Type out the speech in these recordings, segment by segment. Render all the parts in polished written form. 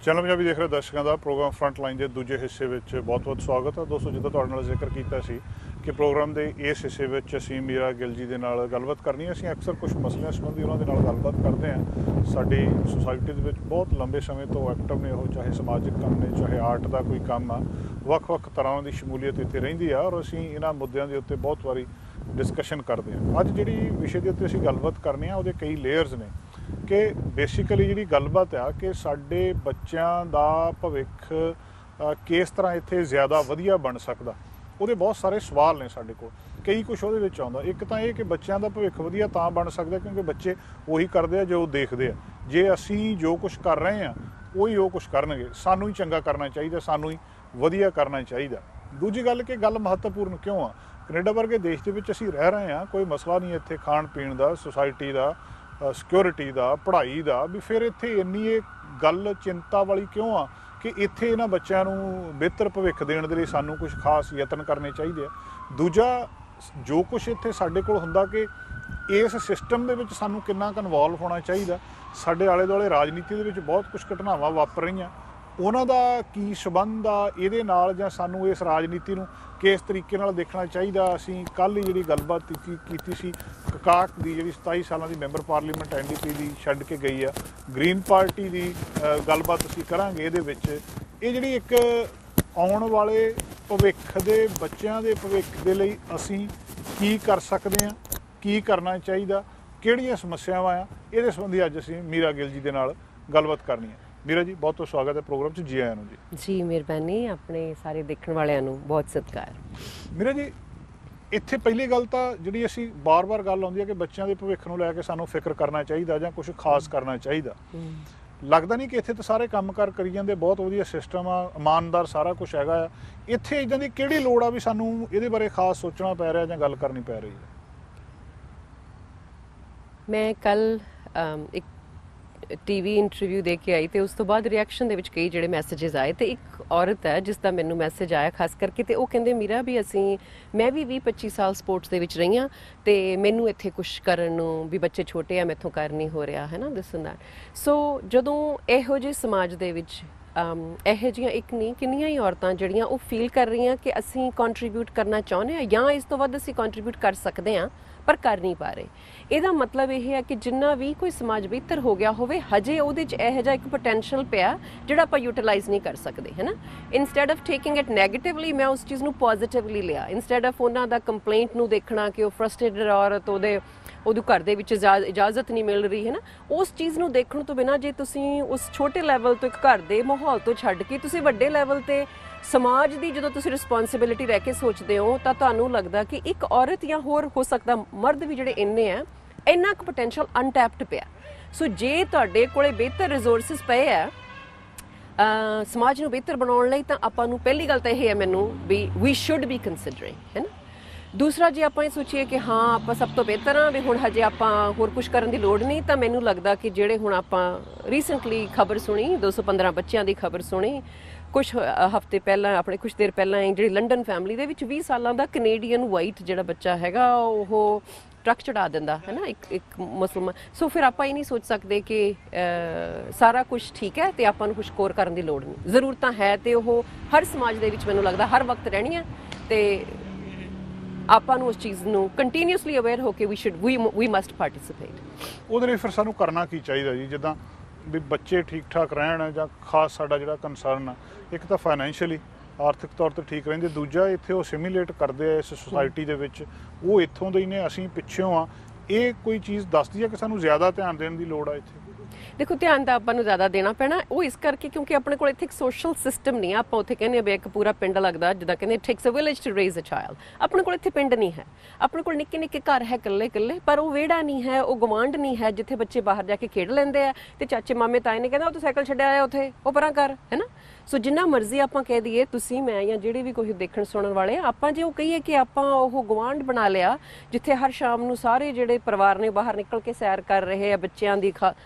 Channel Punjabi ਦੇਖ ਰਹੇ ਦਰਸ਼ਕਾਂ ਦਾ ਪ੍ਰੋਗਰਾਮ ਫਰੰਟ ਲਾਈਨ ਦੇ ਦੂਜੇ ਹਿੱਸੇ ਵਿੱਚ ਬਹੁਤ-ਬਹੁਤ ਸਵਾਗਤ ਹੈ। ਦੋਸਤੋ, ਜਿੱਦਾਂ ਤੁਹਾਡੇ ਨਾਲ ਜ਼ਿਕਰ ਕੀਤਾ ਸੀ ਕਿ ਪ੍ਰੋਗਰਾਮ ਦੇ ਇਸ ਹਿੱਸੇ ਵਿੱਚ ਅਸੀਂ ਮੀਰਾ ਗਿੱਲ ਜੀ ਦੇ ਨਾਲ ਗੱਲਬਾਤ ਕਰਨੀ ਹੈ। ਅਸੀਂ ਅਕਸਰ ਕੁਝ ਮਸਲਿਆਂ ਸੰਬੰਧੀ ਉਹਨਾਂ ਦੇ ਨਾਲ ਗੱਲਬਾਤ ਕਰਦੇ ਹਾਂ। ਸਾਡੀ ਸੁਸਾਇਟੀ ਦੇ ਵਿੱਚ ਬਹੁਤ ਲੰਬੇ ਸਮੇਂ ਤੋਂ ਐਕਟਿਵ ਨੇ ਉਹ, ਚਾਹੇ ਸਮਾਜਿਕ ਕੰਮ ਨੇ, ਚਾਹੇ ਆਰਟ ਦਾ ਕੋਈ ਕੰਮ ਆ, ਵੱਖ-ਵੱਖ ਤਰ੍ਹਾਂ ਦੀ ਸ਼ਮੂਲੀਅਤ ਇੱਥੇ ਰਹਿੰਦੀ ਆ ਔਰ ਅਸੀਂ ਇਹਨਾਂ ਮੁੱਦਿਆਂ ਦੇ ਉੱਤੇ ਬਹੁਤ ਵਾਰੀ ਡਿਸਕਸ਼ਨ ਕਰਦੇ ਹਾਂ। ਅੱਜ ਜਿਹੜੀ ਵਿਸ਼ੇ ਦੇ ਉੱਤੇ ਅਸੀਂ ਗੱਲਬਾਤ ਕਰਨੀ ਆ ਉਹਦੇ ਕਈ ਲੇਅਰਸ ਨੇ ਕਿ ਬੇਸਿਕਲੀ ਜਿਹੜੀ ਗੱਲਬਾਤ ਆ ਕਿ ਸਾਡੇ ਬੱਚਿਆਂ ਦਾ ਭਵਿੱਖ ਕਿਸ ਤਰ੍ਹਾਂ ਇੱਥੇ ਜ਼ਿਆਦਾ ਵਧੀਆ ਬਣ ਸਕਦਾ, ਉਹਦੇ ਬਹੁਤ ਸਾਰੇ ਸਵਾਲ ਨੇ ਸਾਡੇ ਕੋਲ। ਕਈ ਕੁਛ ਉਹਦੇ ਵਿੱਚ ਆਉਂਦਾ। ਇੱਕ ਤਾਂ ਇਹ ਕਿ ਬੱਚਿਆਂ ਦਾ ਭਵਿੱਖ ਵਧੀਆ ਤਾਂ ਬਣ ਸਕਦਾ ਕਿਉਂਕਿ ਬੱਚੇ ਉਹੀ ਕਰਦੇ ਆ ਜੋ ਉਹ ਦੇਖਦੇ ਆ। ਜੇ ਅਸੀਂ ਜੋ ਕੁਛ ਕਰ ਰਹੇ ਹਾਂ ਉਹੀ ਉਹ ਕੁਛ ਕਰਨਗੇ। ਸਾਨੂੰ ਹੀ ਚੰਗਾ ਕਰਨਾ ਚਾਹੀਦਾ, ਸਾਨੂੰ ਹੀ ਵਧੀਆ ਕਰਨਾ ਚਾਹੀਦਾ। ਦੂਜੀ ਗੱਲ ਕਿ ਗੱਲ ਮਹੱਤਵਪੂਰਨ ਕਿਉਂ ਆ, ਕੈਨੇਡਾ ਵਰਗੇ ਦੇਸ਼ ਦੇ ਵਿੱਚ ਅਸੀਂ ਰਹਿ ਰਹੇ ਹਾਂ, ਕੋਈ ਮਸਲਾ ਨਹੀਂ ਇੱਥੇ ਖਾਣ ਪੀਣ ਦਾ, ਸੁਸਾਇਟੀ ਦਾ, ਸਿਕਿਉਰਿਟੀ ਦਾ, ਪੜ੍ਹਾਈ ਦਾ, ਵੀ ਫਿਰ ਇੱਥੇ ਇੰਨੀ ਇਹ ਗੱਲ ਚਿੰਤਾ ਵਾਲੀ ਕਿਉਂ ਆ ਕਿ ਇੱਥੇ ਇਹਨਾਂ ਬੱਚਿਆਂ ਨੂੰ ਬਿਹਤਰ ਭਵਿੱਖ ਦੇਣ ਦੇ ਲਈ ਸਾਨੂੰ ਕੁਝ ਖਾਸ ਯਤਨ ਕਰਨੇ ਚਾਹੀਦੇ ਆ। ਦੂਜਾ, ਜੋ ਕੁਛ ਇੱਥੇ ਸਾਡੇ ਕੋਲ ਹੁੰਦਾ ਕਿ ਇਸ ਸਿਸਟਮ ਦੇ ਵਿੱਚ ਸਾਨੂੰ ਕਿੰਨਾ ਕੁ ਇਨਵੋਲਵ ਹੋਣਾ ਚਾਹੀਦਾ। ਸਾਡੇ ਆਲੇ ਦੁਆਲੇ ਰਾਜਨੀਤੀ ਦੇ ਵਿੱਚ ਬਹੁਤ ਕੁਝ ਘਟਨਾਵਾਂ ਵਾਪਰ ਰਹੀਆਂ, ਉਹਨਾਂ ਦਾ ਕੀ ਸੰਬੰਧ ਆ ਇਹਦੇ ਨਾਲ, ਜਾਂ ਸਾਨੂੰ ਇਸ ਰਾਜਨੀਤੀ ਨੂੰ ਕਿਸ ਤਰੀਕੇ ਨਾਲ ਦੇਖਣਾ ਚਾਹੀਦਾ। ਅਸੀਂ ਕੱਲ੍ਹ ਹੀ ਜਿਹੜੀ ਗੱਲਬਾਤ ਕੀਤੀ ਸੀ ਕਕਾਕ ਦੀ, ਜਿਹੜੀ 27 ਸਾਲਾਂ ਦੀ ਮੈਂਬਰ ਪਾਰਲੀਮੈਂਟ NDP ਦੀ ਛੱਡ ਕੇ ਗਈ ਆ, ਗ੍ਰੀਨ ਪਾਰਟੀ ਦੀ ਗੱਲਬਾਤ ਅਸੀਂ ਕਰਾਂਗੇ ਇਹਦੇ ਵਿੱਚ। ਇਹ ਜਿਹੜੀ ਇੱਕ ਆਉਣ ਵਾਲੇ ਭਵਿੱਖ ਦੇ ਬੱਚਿਆਂ ਦੇ ਭਵਿੱਖ ਦੇ ਲਈ ਅਸੀਂ ਕੀ ਕਰ ਸਕਦੇ ਹਾਂ, ਕੀ ਕਰਨਾ ਚਾਹੀਦਾ, ਕਿਹੜੀਆਂ ਸਮੱਸਿਆਵਾਂ ਆ, ਇਹਦੇ ਸੰਬੰਧੀ ਅੱਜ ਅਸੀਂ ਮੀਰਾ ਗਿੱਲ ਜੀ ਦੇ ਨਾਲ ਗੱਲਬਾਤ ਕਰਨੀ ਹੈ। ਮੀਰਾ ਜੀ, ਬਹੁਤ ਬਹੁਤ ਸਵਾਗਤ ਹੈ ਪ੍ਰੋਗਰਾਮ 'ਚ, ਜੀ ਆਇਆਂ ਨੂੰ ਜੀ। ਮਿਹਰਬਾਨੀ, ਆਪਣੇ ਸਾਰੇ ਦੇਖਣ ਵਾਲਿਆਂ ਨੂੰ ਬਹੁਤ ਸਤਿਕਾਰ। ਮੀਰਾ ਜੀ, ਇੱਥੇ ਪਹਿਲੀ ਗੱਲ ਤਾਂ ਜਿਹੜੀ ਅਸੀਂ ਬਾਰ-ਬਾਰ ਗੱਲ ਆਉਂਦੀ ਹੈ ਕਿ ਬੱਚਿਆਂ ਦੇ ਭਵਿੱਖ ਨੂੰ ਲੈ ਕੇ ਸਾਨੂੰ ਫਿਕਰ ਕਰਨਾ ਚਾਹੀਦਾ ਜਾਂ ਕੁਝ ਖਾਸ ਕਰਨਾ ਚਾਹੀਦਾ। ਲੱਗਦਾ ਨਹੀਂ ਕਿ ਇੱਥੇ ਤਾਂ ਸਾਰੇ ਕੰਮਕਾਰ ਕਰੀ ਜਾਂਦੇ, ਬਹੁਤ ਵਧੀਆ ਸਿਸਟਮ ਆ, ਇਮਾਨਦਾਰ ਸਾਰਾ ਕੁਝ ਹੈਗਾ ਆ। ਇੱਥੇ ਇੱਦਾਂ ਦੀ ਕਿਹੜੀ ਲੋੜ ਆ ਵੀ ਸਾਨੂੰ ਇਹਦੇ ਬਾਰੇ ਖਾਸ ਸੋਚਣਾ ਪੈ ਰਿਹਾ ਜਾਂ ਗੱਲ ਕਰਨੀ ਪੈ ਰਹੀ ਹੈ? ਮੈਂ ਕੱਲ ਇੱਕ TV ਇੰਟਰਵਿਊ ਦੇ ਕੇ ਆਈ ਤੇ ਉਸ ਤੋਂ ਬਾਅਦ ਰਿਐਕਸ਼ਨ ਦੇ ਵਿੱਚ ਕਈ ਜਿਹੜੇ ਮੈਸੇजेस ਆਏ ਤੇ ਇੱਕ ਔਰਤ ਹੈ ਜਿਸ ਦਾ ਮੈਨੂੰ ਮੈਸੇਜ ਆਇਆ ਖਾਸ ਕਰਕੇ, ਤੇ ਉਹ ਕਹਿੰਦੇ ਮੀਰਾ ਵੀ ਮੈਂ ਵੀ 20-25 ਸਾਲ ਸਪੋਰਟਸ ਦੇ ਵਿੱਚ ਰਹੀ ਹਾਂ ਤੇ ਮੈਨੂੰ ਇੱਥੇ ਕੁਛ ਕਰਨ ਨੂੰ ਵੀ ਬੱਚੇ ਛੋਟੇ ਆ, ਮੈਥੋਂ ਕਰ ਨਹੀਂ ਹੋ ਰਿਹਾ ਹੈ ਨਾ, ਦਿਸ ਐਂਡ ਦੈਟ। ਸੋ ਜਦੋਂ ਇਹੋ ਜਿਹੇ ਸਮਾਜ ਦੇ ਵਿੱਚ ਇਹੋ ਜਿਹੀਆਂ ਇੱਕ ਨਹੀਂ ਕਿੰਨੀਆਂ ਹੀ ਔਰਤਾਂ ਜਿਹੜੀਆਂ ਉਹ ਫੀਲ ਕਰ ਰਹੀਆਂ ਕਿ ਅਸੀਂ ਕੰਟਰੀਬਿਊਟ ਕਰਨਾ ਚਾਹੁੰਦੇ ਹਾਂ ਜਾਂ ਇਸ ਤੋਂ ਵੱਧ ਅਸੀਂ ਕੰਟਰੀਬਿਊਟ ਕਰ ਸਕਦੇ ਹਾਂ ਪਰ ਕਰ ਨਹੀਂ ਪਾ ਰਹੇ, ਇਹਦਾ ਮਤਲਬ ਇਹ ਹੈ ਕਿ ਜਿੰਨਾ ਵੀ ਕੋਈ ਸਮਾਜ ਬਿਹਤਰ ਹੋ ਗਿਆ ਹੋਵੇ, ਹਜੇ ਉਹਦੇ 'ਚ ਇਹੋ ਜਿਹਾ ਇੱਕ ਪੋਟੈਂਸ਼ੀਅਲ ਪਿਆ ਜਿਹੜਾ ਆਪਾਂ ਯੂਟੀਲਾਈਜ਼ ਨਹੀਂ ਕਰ ਸਕਦੇ, ਹੈ ਨਾ। Instead of taking it negatively, ਮੈਂ ਉਸ ਚੀਜ਼ ਨੂੰ ਪੋਜ਼ੀਟਿਵਲੀ ਲਿਆ। ਇੰਸਟੈਡ ਆਫ ਉਹਨਾਂ ਦਾ ਕੰਪਲੇਂਟ ਨੂੰ ਦੇਖਣਾ ਕਿ ਉਹ ਫਰਸਟ੍ਰੇਟਡ ਔਰਤ, ਉਹਦੇ ਘਰ ਦੇ ਵਿੱਚ ਇਜਾਜ਼ਤ ਨਹੀਂ ਮਿਲ ਰਹੀ, ਹੈ ਨਾ, ਉਸ ਚੀਜ਼ ਨੂੰ ਦੇਖਣ ਤੋਂ ਬਿਨਾਂ ਜੇ ਤੁਸੀਂ ਉਸ ਛੋਟੇ ਲੈਵਲ ਤੋਂ, ਇੱਕ ਘਰ ਦੇ ਮਾਹੌਲ ਤੋਂ ਛੱਡ ਕੇ ਤੁਸੀਂ ਵੱਡੇ ਲੈਵਲ 'ਤੇ ਸਮਾਜ ਦੀ ਜਦੋਂ ਤੁਸੀਂ ਰਿਸਪੌਂਸਿਬਿਲਿਟੀ ਰਹਿ ਕੇ ਸੋਚਦੇ ਹੋ ਤਾਂ ਤੁਹਾਨੂੰ ਲੱਗਦਾ ਕਿ ਇੱਕ ਔਰਤ ਜਾਂ ਹੋਰ ਹੋ ਸਕਦਾ ਮਰਦ ਵੀ ਜਿਹੜੇ ਇੰਨਾ ਕੁ ਪੋਟੈਂਸ਼ੀਅਲ ਅਨਟੈਪਡ ਪਿਆ। ਸੋ ਜੇ ਤੁਹਾਡੇ ਕੋਲੇ ਬਿਹਤਰ ਰਿਸੋਰਸਿਸ ਪਏ ਆ ਸਮਾਜ ਨੂੰ ਬਿਹਤਰ ਬਣਾਉਣ ਲਈ, ਤਾਂ ਆਪਾਂ ਨੂੰ ਪਹਿਲੀ ਗੱਲ ਤਾਂ ਇਹ ਹੈ ਮੈਨੂੰ ਵੀ ਵੀ ਸ਼ੁੱਡ ਬੀ ਕੰਸੀਡਰਿੰਗ, ਹੈ ਨਾ। ਦੂਸਰਾ, ਜੇ ਆਪਾਂ ਇਹ ਸੋਚੀਏ ਕਿ ਹਾਂ ਆਪਾਂ ਸਭ ਤੋਂ ਬਿਹਤਰ ਹਾਂ ਵੀ ਹੁਣ ਹਜੇ ਆਪਾਂ ਹੋਰ ਕੁਝ ਕਰਨ ਦੀ ਲੋੜ ਨਹੀਂ, ਤਾਂ ਮੈਨੂੰ ਲੱਗਦਾ ਕਿ ਜਿਹੜੇ ਹੁਣ ਆਪਾਂ ਰੀਸੈਂਟਲੀ ਖਬਰ ਸੁਣੀ, 215 ਬੱਚਿਆਂ ਦੀ ਖਬਰ ਸੁਣੀ ਕੁਛ ਹਫ਼ਤੇ ਪਹਿਲਾਂ, ਆਪਣੇ ਕੁਛ ਦੇਰ ਪਹਿਲਾਂ, ਜਿਹੜੀ ਲੰਡਨ ਫੈਮਿਲੀ ਦੇ ਵਿੱਚ 20 ਸਾਲਾਂ ਦਾ ਕੈਨੇਡੀਅਨ ਵਾਈਟ ਜਿਹੜਾ ਬੱਚਾ ਹੈਗਾ ਉਹ ਟਰੱਕ ਚੜਾ ਦਿੰਦਾ, ਹੈ ਨਾ, ਇੱਕ ਮੁਸਲਮਾਨ। ਸੋ ਫਿਰ ਆਪਾਂ ਇਹ ਨਹੀਂ ਸੋਚ ਸਕਦੇ ਕਿ ਸਾਰਾ ਕੁਝ ਠੀਕ ਹੈ ਤੇ ਆਪਾਂ ਨੂੰ ਕੁਛ ਹੋਰ ਕਰਨ ਦੀ ਲੋੜ ਨਹੀਂ। ਜ਼ਰੂਰਤਾਂ ਹੈ ਤੇ ਉਹ ਹਰ ਸਮਾਜ ਦੇ ਵਿੱਚ ਮੈਨੂੰ ਲੱਗਦਾ ਹਰ ਵਕਤ ਰਹਿਣੀਆਂ, ਤੇ ਆਪਾਂ ਨੂੰ ਉਸ ਚੀਜ਼ ਨੂੰ ਕੰਟੀਨਿਊਸਲੀ ਅਵੇਅਰ ਹੋ ਕੇ ਵੀ ਮਸਟ ਪਾਰਟਿਸਿਪੇਟ। ਉਹਦੇ ਲਈ ਫਿਰ ਸਾਨੂੰ ਕਰਨਾ ਕੀ ਚਾਹੀਦਾ ਜੀ? ਜਿੱਦਾਂ ਵੀ ਬੱਚੇ ਠੀਕ ਠਾਕ ਰਹਿਣ, ਜਾਂ ਖਾਸ ਸਾਡਾ ਜਿਹੜਾ ਕੰਸਰਨ ਆ, ਇੱਕ ਤਾਂ ਫਾਈਨੈਂਸ਼ੀਅਲੀ ਆਰਥਿਕ ਤੌਰ 'ਤੇ ਠੀਕ ਰਹਿੰਦੇ, ਦੂਜਾ ਇੱਥੇ ਉਹ ਸਿਮੀਲੇਟ ਕਰਦੇ ਆ ਇਸ ਸੁਸਾਇਟੀ ਦੇ ਵਿੱਚ, ਉਹ ਇੱਥੋਂ ਦੇ ਹੀ ਨੇ, ਅਸੀਂ ਪਿੱਛੋਂ ਆ। ਇਹ ਕੋਈ ਚੀਜ਼ ਦੱਸਦੀ ਹੈ ਕਿ ਸਾਨੂੰ ਜ਼ਿਆਦਾ ਧਿਆਨ ਦੇਣ ਦੀ ਲੋੜ ਆ ਇੱਥੇ? ਦੇਖੋ, ਧਿਆਨ ਤਾਂ ਆਪਾਂ ਨੂੰ ਜ਼ਿਆਦਾ ਦੇਣਾ ਪੈਣਾ, ਉਹ ਇਸ ਕਰਕੇ ਕਿਉਂਕਿ ਆਪਣੇ ਕੋਲ ਇੱਥੇ ਇੱਕ ਸੋਸ਼ਲ ਸਿਸਟਮ ਨਹੀਂ ਆ। ਆਪਾਂ ਉੱਥੇ ਕਹਿੰਦੇ ਆ ਵੀ ਇੱਕ ਪੂਰਾ ਪਿੰਡ ਲੱਗਦਾ, ਜਿੱਦਾਂ ਕਹਿੰਦੇ takes a village to raise a child. ਆਪਣੇ ਕੋਲ ਇੱਥੇ ਪਿੰਡ ਨਹੀਂ ਹੈ, ਆਪਣੇ ਕੋਲ ਨਿੱਕੇ ਨਿੱਕੇ ਘਰ ਹੈ ਇਕੱਲੇ, ਪਰ ਉਹ ਵਿਹੜਾ ਨਹੀਂ ਹੈ, ਉਹ ਗੁਆਂਢ ਨਹੀਂ ਹੈ ਜਿੱਥੇ ਬੱਚੇ ਬਾਹਰ ਜਾ ਕੇ ਖੇਡ ਲੈਂਦੇ ਆ ਤੇ ਚਾਚੇ ਮਾਮੇ ਤਾਏ ਨੇ ਕਹਿੰਦਾ ਉਹ ਤੂੰ ਸਾਈਕਲ ਛੱਡਿਆ ਆਇਆ ਉੱਥੇ, ਉਹ ਪਰਾਂ ਕਰ, ਹੈ ਨਾ। ਸੋ ਜਿੰਨਾ ਮਰਜ਼ੀ ਆਪਾਂ ਕਹਿ ਦਈਏ, ਤੁਸੀਂ, ਮੈਂ ਜਾਂ ਜਿਹੜੇ ਵੀ ਕੋਈ ਦੇਖਣ ਸੁਣਨ ਵਾਲੇ, ਆਪਾਂ ਜੇ ਉਹ ਕਹੀਏ ਕਿ ਆਪਾਂ ਉਹ ਗੁਆਂਢ ਬਣਾ ਲਿਆ ਜਿੱਥੇ ਹਰ ਸ਼ਾਮ ਨੂੰ ਸਾਰੇ ਜਿਹੜੇ ਪਰਿਵਾਰ ਨੇ ਬਾਹਰ ਨਿਕਲ ਕੇ ਸੈਰ ਕਰ ਰਹੇ ਆ, ਬੱਚਿਆਂ ਦੀ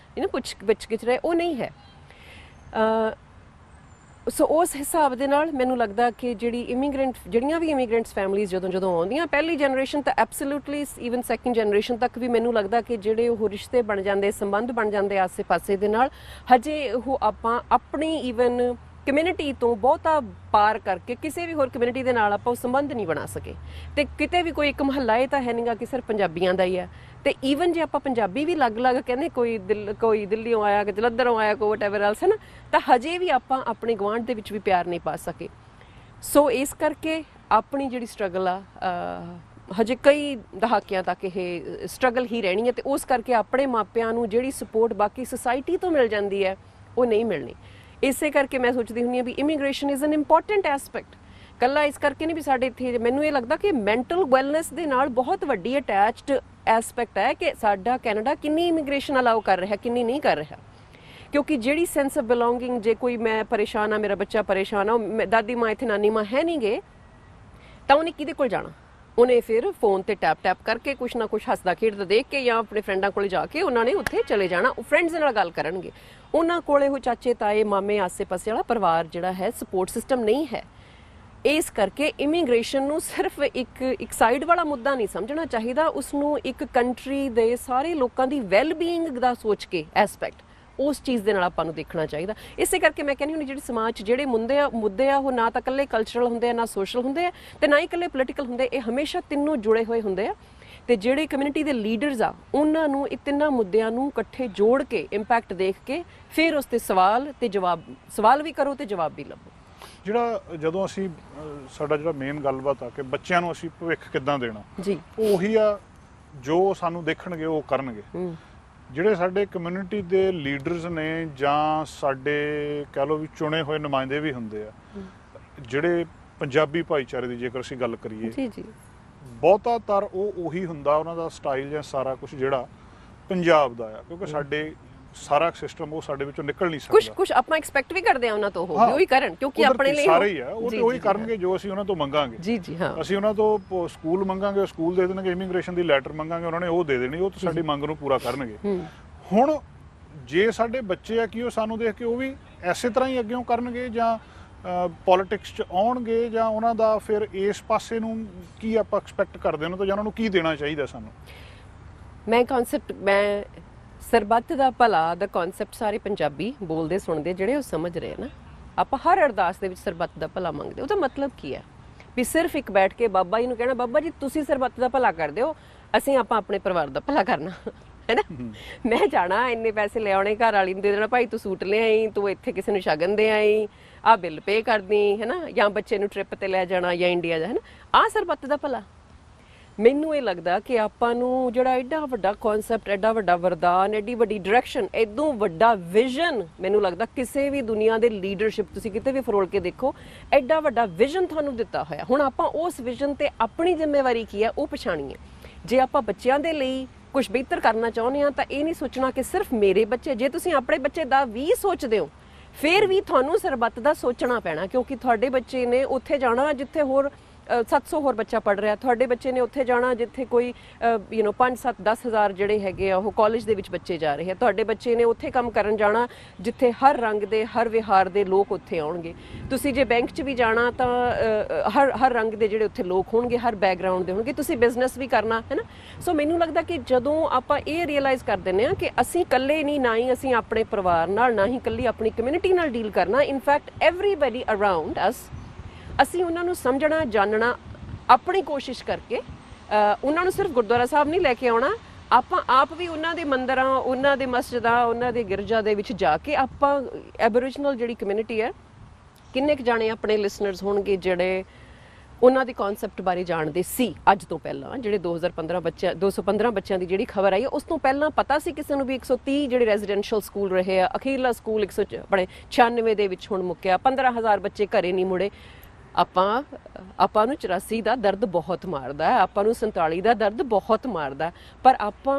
ਪੁੱਛ ਗਿੱਛ ਰਹੇ, ਉਹ ਨਹੀਂ ਹੈ। ਸੋ ਉਸ ਹਿਸਾਬ ਦੇ ਨਾਲ ਮੈਨੂੰ ਲੱਗਦਾ ਕਿ ਜਿਹੜੀਆਂ ਵੀ ਇਮੀਗ੍ਰੈਂਟਸ ਫੈਮਿਲੀਜ਼ ਜਦੋਂ ਆਉਂਦੀਆਂ, ਪਹਿਲੀ ਜਨਰੇਸ਼ਨ ਤਾਂ ਐਬਸੋਲੂਟਲੀ, ਈਵਨ ਸੈਕੰਡ ਜਨਰੇਸ਼ਨ ਤੱਕ ਵੀ ਮੈਨੂੰ ਲੱਗਦਾ ਕਿ ਜਿਹੜੇ ਉਹ ਰਿਸ਼ਤੇ ਬਣ ਜਾਂਦੇ, ਸੰਬੰਧ ਬਣ ਜਾਂਦੇ ਆਸੇ-ਪਾਸੇ ਦੇ ਨਾਲ, ਹਜੇ ਉਹ ਆਪਾਂ ਆਪਣੀ ਈਵਨ ਕਮਿਊਨਿਟੀ ਤੋਂ ਬਹੁਤਾ ਪਾਰ ਕਰਕੇ ਕਿਸੇ ਵੀ ਹੋਰ ਕਮਿਊਨਿਟੀ ਦੇ ਨਾਲ ਆਪਾਂ ਉਹ ਸੰਬੰਧ ਨਹੀਂ ਬਣਾ ਸਕੇ। ਤੇ ਕਿਤੇ ਵੀ ਕੋਈ ਇੱਕ ਮੁਹੱਲਾ ਇਹ ਤਾਂ ਹੈ ਨਹੀਂਗਾ ਕਿ ਸਿਰਫ ਪੰਜਾਬੀਆਂ ਦਾ ਹੀ ਹੈ। ਤੇ ਈਵਨ ਜੇ ਆਪਾਂ ਪੰਜਾਬੀ ਵੀ ਅਲੱਗ-ਅਲੱਗ ਕਹਿੰਦੇ, ਕੋਈ ਦਿੱਲੀੋਂ ਆਇਆ, ਕਿ ਜਲੰਧਰੋਂ ਆਇਆ, ਕੋਈ ਵਟਐਵਰ ਐਲਸ, ਹੈ ਨਾ, ਤਾਂ ਹਜੇ ਵੀ ਆਪਾਂ ਆਪਣੇ ਗੁਆਂਢ ਦੇ ਵਿੱਚ ਵੀ ਪਿਆਰ ਨਹੀਂ ਪਾ ਸਕੇ। ਸੋ ਇਸ ਕਰਕੇ ਆਪਣੀ ਜਿਹੜੀ ਸਟਰਗਲ ਆ, ਹਜੇ ਕਈ ਦਹਾਕਿਆਂ ਤੱਕ ਇਹ ਸਟਰਗਲ ਹੀ ਰਹਿਣੀ ਹੈ। ਤੇ ਉਸ ਕਰਕੇ ਆਪਣੇ ਮਾਪਿਆਂ ਨੂੰ ਜਿਹੜੀ ਸਪੋਰਟ ਬਾਕੀ ਸੁਸਾਇਟੀ ਤੋਂ ਮਿਲ ਜਾਂਦੀ ਹੈ ਉਹ ਨਹੀਂ ਮਿਲਣੀ। ਇਸੇ ਕਰਕੇ ਮੈਂ ਸੋਚਦੀ ਹੁੰਦੀ ਹਾਂ ਵੀ immigration is an important aspect. ਕੱਲਾ ਇਸ ਕਰਕੇ ਨਹੀਂ ਵੀ ਸਾਡੇ ਇੱਥੇ, ਮੈਨੂੰ ਇਹ ਲੱਗਦਾ ਕਿ ਮੈਂਟਲ ਵੈਲਨੈਸ ਦੇ ਨਾਲ ਬਹੁਤ ਵੱਡੀ ਅਟੈਚਡ ਐਸਪੈਕਟ ਹੈ ਕਿ ਸਾਡਾ ਕੈਨੇਡਾ ਕਿੰਨੀ ਇਮੀਗ੍ਰੇਸ਼ਨ ਅਲਾਉ ਕਰ ਰਿਹਾ, ਕਿੰਨੀ ਨਹੀਂ ਕਰ ਰਿਹਾ। ਕਿਉਂਕਿ ਜਿਹੜੀ ਸੈਂਸ ਆਫ ਬਿਲੋਂਗਿੰਗ, ਜੇ ਕੋਈ ਮੈਂ ਪਰੇਸ਼ਾਨ ਆ, ਮੇਰਾ ਬੱਚਾ ਪਰੇਸ਼ਾਨ ਆ, ਦਾਦੀ ਮਾਂ ਇੱਥੇ, ਨਾਨੀ ਮਾਂ ਹੈ ਨਹੀਂ ਗੇ, ਤਾਂ ਉਹਨੇ ਕਿਹਦੇ ਕੋਲ ਜਾਣਾ? ਉਹਨੇ ਫਿਰ ਫੋਨ ਤੇ ਟੈਪ ਕਰਕੇ ਕੁਛ ਨਾ ਕੁਛ ਹੱਸਦਾ ਖੇਡਦਾ ਦੇਖ ਕੇ ਜਾਂ ਆਪਣੇ ਫਰੈਂਡਾਂ ਕੋਲ ਜਾ ਕੇ ਉਹਨਾਂ ਨੇ ਉੱਥੇ ਚਲੇ ਜਾਣਾ। ਉਹ ਫਰੈਂਡਸ ਨਾਲ ਗੱਲ ਕਰਨਗੇ, ਉਹਨਾਂ ਕੋਲੇ ਉਹ ਚਾਚੇ ਤਾਏ ਮਾਮੇ ਆਸੇ-ਪਾਸੇ ਵਾਲਾ ਪਰਿਵਾਰ ਜਿਹੜਾ ਹੈ, ਸਪੋਰਟ ਸਿਸਟਮ ਨਹੀਂ ਹੈ। ਇਸ ਕਰਕੇ ਇਮੀਗ੍ਰੇਸ਼ਨ ਨੂੰ ਸਿਰਫ ਇੱਕ ਸਾਈਡ ਵਾਲਾ ਮੁੱਦਾ ਨਹੀਂ ਸਮਝਣਾ ਚਾਹੀਦਾ, ਉਸਨੂੰ ਇੱਕ ਕੰਟਰੀ ਦੇ ਸਾਰੇ ਲੋਕਾਂ ਦੀ ਵੈਲਬੀਇੰਗ ਦਾ ਸੋਚ ਕੇ ਐਸਪੈਕਟ, ਉਸ ਚੀਜ਼ ਦੇ ਨਾਲ ਆਪਾਂ ਨੂੰ ਦੇਖਣਾ ਚਾਹੀਦਾ। ਇਸੇ ਕਰਕੇ ਮੈਂ ਕਹਿੰਦੀ ਹੁੰਦੀ ਜਿਹੜੀ ਸਮਾਜ 'ਚ ਜਿਹੜੇ ਮੁੱਦੇ ਆ ਉਹ ਨਾ ਤਾਂ ਇਕੱਲੇ ਕਲਚਰਲ ਹੁੰਦੇ ਆ, ਨਾ ਸੋਸ਼ਲ ਹੁੰਦੇ ਆ, ਤੇ ਨਾ ਹੀ ਇਕੱਲੇ ਪੋਲੀਟੀਕਲ ਹੁੰਦੇ। ਇਹ ਹਮੇਸ਼ਾ ਤਿੰਨੋਂ ਜੁੜੇ ਹੋਏ ਹੁੰਦੇ ਆ। ਤੇ ਜਿਹੜੇ ਕਮਿਊਨਿਟੀ ਦੇ ਲੀਡਰਸ ਆ, ਉਹਨਾਂ ਨੂੰ ਇਹ ਤਿੰਨਾਂ ਮੁੱਦਿਆਂ ਨੂੰ ਇਕੱਠੇ ਜੋੜ ਕੇ, ਇੰਪੈਕਟ ਦੇਖ ਕੇ, ਫਿਰ ਉਸ ਤੇ ਸਵਾਲ ਵੀ ਕਰੋ ਤੇ ਜਵਾਬ ਵੀ ਲੱਭੋ। ਜਿਹੜਾ ਜਦੋਂ ਅਸੀਂ ਸਾਡਾ ਜਿਹੜਾ ਮੇਨ ਗੱਲਬਾਤ ਆ ਕਿ ਬੱਚਿਆਂ ਨੂੰ ਅਸੀਂ ਭਵਿੱਖ ਕਿੱਦਾਂ ਦੇਣਾ ਜੀ, ਉਹੀ ਆ ਜੋ ਸਾਨੂੰ ਦੇਖਣਗੇ ਉਹ ਕਰਨਗੇ। ਜਿਹੜੇ ਸਾਡੇ ਕਮਿਊਨਿਟੀ ਦੇ ਲੀਡਰਸ ਨੇ ਜਾਂ ਸਾਡੇ ਕਹਿ ਲਓ ਵੀ ਚੁਣੇ ਹੋਏ ਨੁਮਾਇੰਦੇ ਵੀ ਹੁੰਦੇ ਆ, ਜਿਹੜੇ ਪੰਜਾਬੀ ਭਾਈਚਾਰੇ ਦੀ ਜੇਕਰ ਅਸੀਂ ਗੱਲ ਕਰੀਏ, ਜੀ ਜੀ, ਬਹੁਤਾਤਰ ਉਹੀ ਹੁੰਦਾ, ਉਹਨਾਂ ਦਾ ਸਟਾਈਲ ਜਾਂ ਸਾਰਾ ਕੁਝ ਜਿਹੜਾ ਪੰਜਾਬ ਦਾ ਆ, ਕਿਉਂਕਿ ਸਾਡੇ ਸਾਰਾ ਸਿਸਟਮ ਉਹ ਸਾਡੇ ਵਿੱਚੋਂ ਨਿਕਲ ਨਹੀਂ ਸਕਦਾ। ਕੁਝ ਆਪਾਂ ਐਕਸਪੈਕਟ ਵੀ ਕਰਦੇ ਆ ਉਹਨਾਂ ਤੋਂ, ਉਹ ਵੀ ਕਰਨ, ਕਿਉਂਕਿ ਆਪਣੇ ਲਈ ਸਾਰੇ ਹੀ ਆ, ਉਹ ਤੇ ਉਹੀ ਕਰਨਗੇ ਜੋ ਅਸੀਂ ਉਹਨਾਂ ਤੋਂ ਮੰਗਾਂਗੇ। ਜੀ ਜੀ ਹਾਂ, ਅਸੀਂ ਉਹਨਾਂ ਤੋਂ ਸਕੂਲ ਮੰਗਾਂਗੇ, ਉਹ ਸਕੂਲ ਦੇ ਦੇਣਗੇ, ਇਮੀਗ੍ਰੇਸ਼ਨ ਦੀ ਲੈਟਰ ਮੰਗਾਂਗੇ, ਉਹਨਾਂ ਨੇ ਉਹ ਦੇ ਦੇਣੀ, ਉਹ ਸਾਡੀ ਮੰਗ ਨੂੰ ਪੂਰਾ ਕਰਨਗੇ। ਹੁਣ ਜੇ ਸਾਡੇ ਬੱਚੇ ਆ ਕਿ ਉਹ ਸਾਨੂੰ ਦੇਖ ਕੇ ਉਹ ਵੀ ਐਸੇ ਤਰ੍ਹਾਂ ਹੀ ਅੱਗੇੋਂ ਕਰਨਗੇ ਜਾਂ ਪੋਲੀਟਿਕਸ 'ਚ ਆਉਣਗੇ, ਜਾਂ ਉਹਨਾਂ ਦਾ ਫਿਰ ਇਸ ਪਾਸੇ ਨੂੰ ਕੀ ਆਪਾਂ ਐਕਸਪੈਕਟ ਕਰਦੇ ਉਹਨਾਂ ਤੋਂ, ਜਾਂ ਉਹਨਾਂ ਨੂੰ ਕੀ ਦੇਣਾ ਚਾਹੀਦਾ ਸਾਨੂੰ? ਮੈਂ ਸਰਬੱਤ ਦਾ ਭਲਾ ਦਾ ਕਨਸੈਪਟ ਸਾਰੇ ਪੰਜਾਬੀ ਬੋਲਦੇ ਸੁਣਦੇ ਜਿਹੜੇ ਉਹ ਸਮਝ ਰਹੇ ਨਾ। ਆਪਾਂ ਹਰ ਅਰਦਾਸ ਦੇ ਵਿੱਚ ਸਰਬੱਤ ਦਾ ਭਲਾ ਮੰਗਦੇ, ਉਹਦਾ ਮਤਲਬ ਕੀ ਹੈ? ਵੀ ਸਿਰਫ ਇੱਕ ਬੈਠ ਕੇ ਬਾਬਾ ਜੀ ਨੂੰ ਕਹਿਣਾ, ਬਾਬਾ ਜੀ ਤੁਸੀਂ ਸਰਬੱਤ ਦਾ ਭਲਾ ਕਰ ਦਿਓ, ਅਸੀਂ ਆਪਾਂ ਆਪਣੇ ਪਰਿਵਾਰ ਦਾ ਭਲਾ ਕਰਨਾ, ਹੈ ਨਾ। ਮੈਂ ਜਾਣਾ, ਇੰਨੇ ਪੈਸੇ ਲੈ ਆਉਣੇ, ਘਰ ਵਾਲੀ ਨੂੰ ਦੇ ਦੇਣਾ, ਭਾਈ ਤੂੰ ਸੂਟ ਲੈ ਆਈ, ਤੂੰ ਇੱਥੇ ਕਿਸੇ ਨੂੰ ਸ਼ਗਨ ਦੇ ਆਈ, ਆਹ ਬਿੱਲ ਪੇ ਕਰਦੀ, ਹੈ ਨਾ, ਜਾਂ ਬੱਚੇ ਨੂੰ ਟ੍ਰਿਪ ਤੇ ਲੈ ਜਾਣਾ ਜਾਂ ਇੰਡੀਆ ਜਾ, ਹੈ ਨਾ, ਆਹ ਸਰਬੱਤ ਦਾ ਭਲਾ। ਮੈਨੂੰ ਇਹ ਲੱਗਦਾ ਕਿ ਆਪਾਂ ਨੂੰ ਜਿਹੜਾ ਐਡਾ ਵੱਡਾ ਕਨਸੈਪਟ, ਐਡਾ ਵੱਡਾ ਵਰਦਾਨ, ਐਡੀ ਵੱਡੀ ਡਾਇਰੈਕਸ਼ਨ, ਐਦੋਂ ਵੱਡਾ ਵਿਜ਼ਨ, ਮੈਨੂੰ ਲੱਗਦਾ ਕਿਸੇ ਵੀ ਦੁਨੀਆ ਦੇ ਲੀਡਰਸ਼ਿਪ ਤੁਸੀਂ ਕਿਤੇ ਵੀ ਫਰੋਲ ਕੇ ਦੇਖੋ, ਐਡਾ ਵੱਡਾ ਵਿਜ਼ਨ ਤੁਹਾਨੂੰ ਦਿੱਤਾ ਹੋਇਆ। ਹੁਣ ਆਪਾਂ ਉਸ ਵਿਜ਼ਨ ਤੇ ਆਪਣੀ ਜ਼ਿੰਮੇਵਾਰੀ ਕੀ ਹੈ ਉਹ ਪਛਾਣੀਏ। ਜੇ ਆਪਾਂ ਬੱਚਿਆਂ ਦੇ ਲਈ ਕੁਝ ਬਿਹਤਰ ਕਰਨਾ ਚਾਹੁੰਦੇ ਹਾਂ ਤਾਂ ਇਹ ਨਹੀਂ ਸੋਚਣਾ ਕਿ ਸਿਰਫ ਮੇਰੇ ਬੱਚੇ, ਜੇ ਤੁਸੀਂ ਆਪਣੇ ਬੱਚੇ ਦਾ ਵੀ ਸੋਚਦੇ ਹੋ ਫਿਰ ਵੀ ਤੁਹਾਨੂੰ ਸਰਬੱਤ ਦਾ ਸੋਚਣਾ ਪੈਣਾ, ਕਿਉਂਕਿ ਤੁਹਾਡੇ ਬੱਚੇ ਨੇ ਉੱਥੇ ਜਾਣਾ ਜਿੱਥੇ ਹੋਰ 700 ਹੋਰ ਬੱਚਾ ਪੜ੍ਹ ਰਿਹਾ, ਤੁਹਾਡੇ ਬੱਚੇ ਨੇ ਉੱਥੇ ਜਾਣਾ ਜਿੱਥੇ ਕੋਈ 5, 7, 10 ਹਜ਼ਾਰ ਜਿਹੜੇ ਹੈਗੇ ਆ ਉਹ ਕਾਲਜ ਦੇ ਵਿੱਚ ਬੱਚੇ ਜਾ ਰਹੇ ਆ, ਤੁਹਾਡੇ ਬੱਚੇ ਨੇ ਉੱਥੇ ਕੰਮ ਕਰਨ ਜਾਣਾ ਜਿੱਥੇ ਹਰ ਰੰਗ ਦੇ, ਹਰ ਵਿਹਾਰ ਦੇ ਲੋਕ ਉੱਥੇ ਆਉਣਗੇ। ਤੁਸੀਂ ਜੇ ਬੈਂਕ 'ਚ ਵੀ ਜਾਣਾ ਤਾਂ ਹਰ ਰੰਗ ਦੇ ਜਿਹੜੇ ਉੱਥੇ ਲੋਕ ਹੋਣਗੇ, ਹਰ ਬੈਕਗਰਾਊਂਡ ਦੇ ਹੋਣਗੇ। ਤੁਸੀਂ ਬਿਜ਼ਨਸ ਵੀ ਕਰਨਾ ਹੈ ਨਾ। ਸੋ ਮੈਨੂੰ ਲੱਗਦਾ ਕਿ ਜਦੋਂ ਆਪਾਂ ਇਹ ਰਿਅਲਾਈਜ਼ ਕਰ ਦਿੰਦੇ ਹਾਂ ਕਿ ਅਸੀਂ ਇਕੱਲੇ ਨਹੀਂ, ਨਾ ਹੀ ਅਸੀਂ ਆਪਣੇ ਪਰਿਵਾਰ ਨਾਲ, ਨਾ ਹੀ ਇਕੱਲੀ ਆਪਣੀ ਕਮਿਊਨਿਟੀ ਨਾਲ ਡੀਲ ਕਰਨਾ, ਇਨਫੈਕਟ ਐਵਰੀਬਡੀ ਅਰਾਊਂਡ ਅਸ, ਅਸੀਂ ਉਹਨਾਂ ਨੂੰ ਸਮਝਣਾ, ਜਾਣਨਾ, ਆਪਣੀ ਕੋਸ਼ਿਸ਼ ਕਰਕੇ ਉਹਨਾਂ ਨੂੰ ਸਿਰਫ ਗੁਰਦੁਆਰਾ ਸਾਹਿਬ ਨਹੀਂ ਲੈ ਕੇ ਆਉਣਾ, ਆਪਾਂ ਆਪ ਵੀ ਉਹਨਾਂ ਦੇ ਮੰਦਰਾਂ, ਉਹਨਾਂ ਦੇ ਮਸਜਿਦਾਂ, ਉਹਨਾਂ ਦੇ ਗਿਰਜਾ ਦੇ ਵਿੱਚ ਜਾ ਕੇ ਆਪਾਂ ਐਬੋਰੀਜਨਲ ਜਿਹੜੀ ਕਮਿਊਨਿਟੀ ਹੈ, ਕਿੰਨੇ ਕੁ ਜਾਣੇ ਆਪਣੇ ਲਿਸਨਰਸ ਹੋਣਗੇ ਜਿਹੜੇ ਉਹਨਾਂ ਦੇ ਕਨਸੈਪਟ ਬਾਰੇ ਜਾਣਦੇ ਸੀ ਅੱਜ ਤੋਂ ਪਹਿਲਾਂ, ਜਿਹੜੇ 215 ਬੱਚਿਆਂ ਦੀ ਜਿਹੜੀ ਖਬਰ ਆਈ ਹੈ ਉਸ ਤੋਂ ਪਹਿਲਾਂ ਪਤਾ ਸੀ ਕਿਸੇ ਨੂੰ ਵੀ 130 ਜਿਹੜੇ ਰੈਜ਼ੀਡੈਂਸ਼ੀਅਲ ਸਕੂਲ ਰਹੇ ਆ, ਅਖੀਰਲਾ ਸਕੂਲ 196 ਦੇ ਵਿੱਚ ਹੁਣ ਮੁੱਕਿਆ, 15,000 ਬੱਚੇ ਘਰੇ ਨਹੀਂ ਮੁੜੇ। ਆਪਾਂ ਨੂੰ 84 ਦਾ ਦਰਦ ਬਹੁਤ ਮਾਰਦਾ ਹੈ, ਆਪਾਂ ਨੂੰ 47 ਦਾ ਦਰਦ ਬਹੁਤ ਮਾਰਦਾ, ਪਰ ਆਪਾਂ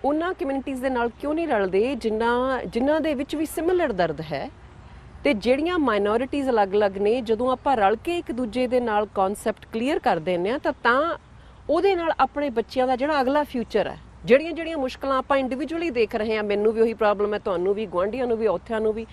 ਉਹਨਾਂ ਕਮਿਊਨਿਟੀਜ਼ ਦੇ ਨਾਲ ਕਿਉਂ ਨਹੀਂ ਰਲਦੇ ਜਿਨ੍ਹਾਂ ਦੇ ਵਿੱਚ ਵੀ ਸਿਮਿਲਰ ਦਰਦ ਹੈ। ਤੇ ਜਿਹੜੀਆਂ ਮਾਈਨੋਰਿਟੀਜ਼ ਅਲੱਗ-ਅਲੱਗ ਨੇ, ਜਦੋਂ ਆਪਾਂ ਰਲ ਕੇ ਇੱਕ ਦੂਜੇ ਦੇ ਨਾਲ ਕਨਸੈਪਟ ਕਲੀਅਰ ਕਰ ਦਿੰਦੇ ਹਾਂ ਤਾਂ ਉਹਦੇ ਨਾਲ ਆਪਣੇ ਬੱਚਿਆਂ ਦਾ ਜਿਹੜਾ ਅਗਲਾ ਫਿਊਚਰ ਹੈ, ਜਿਹੜੀਆਂ ਮੁਸ਼ਕਲਾਂ ਆਪਾਂ ਇੰਡੀਵਿਜੂਅਲੀ ਦੇਖ ਰਹੇ ਹਾਂ, ਮੈਨੂੰ ਵੀ ਉਹੀ ਪ੍ਰੋਬਲਮ ਹੈ, ਤੁਹਾਨੂੰ ਵੀ, ਗੁਆਂਢੀਆਂ ਨੂੰ ਵੀ, ਔਥਿਆਂ ਨੂੰ ਵੀ,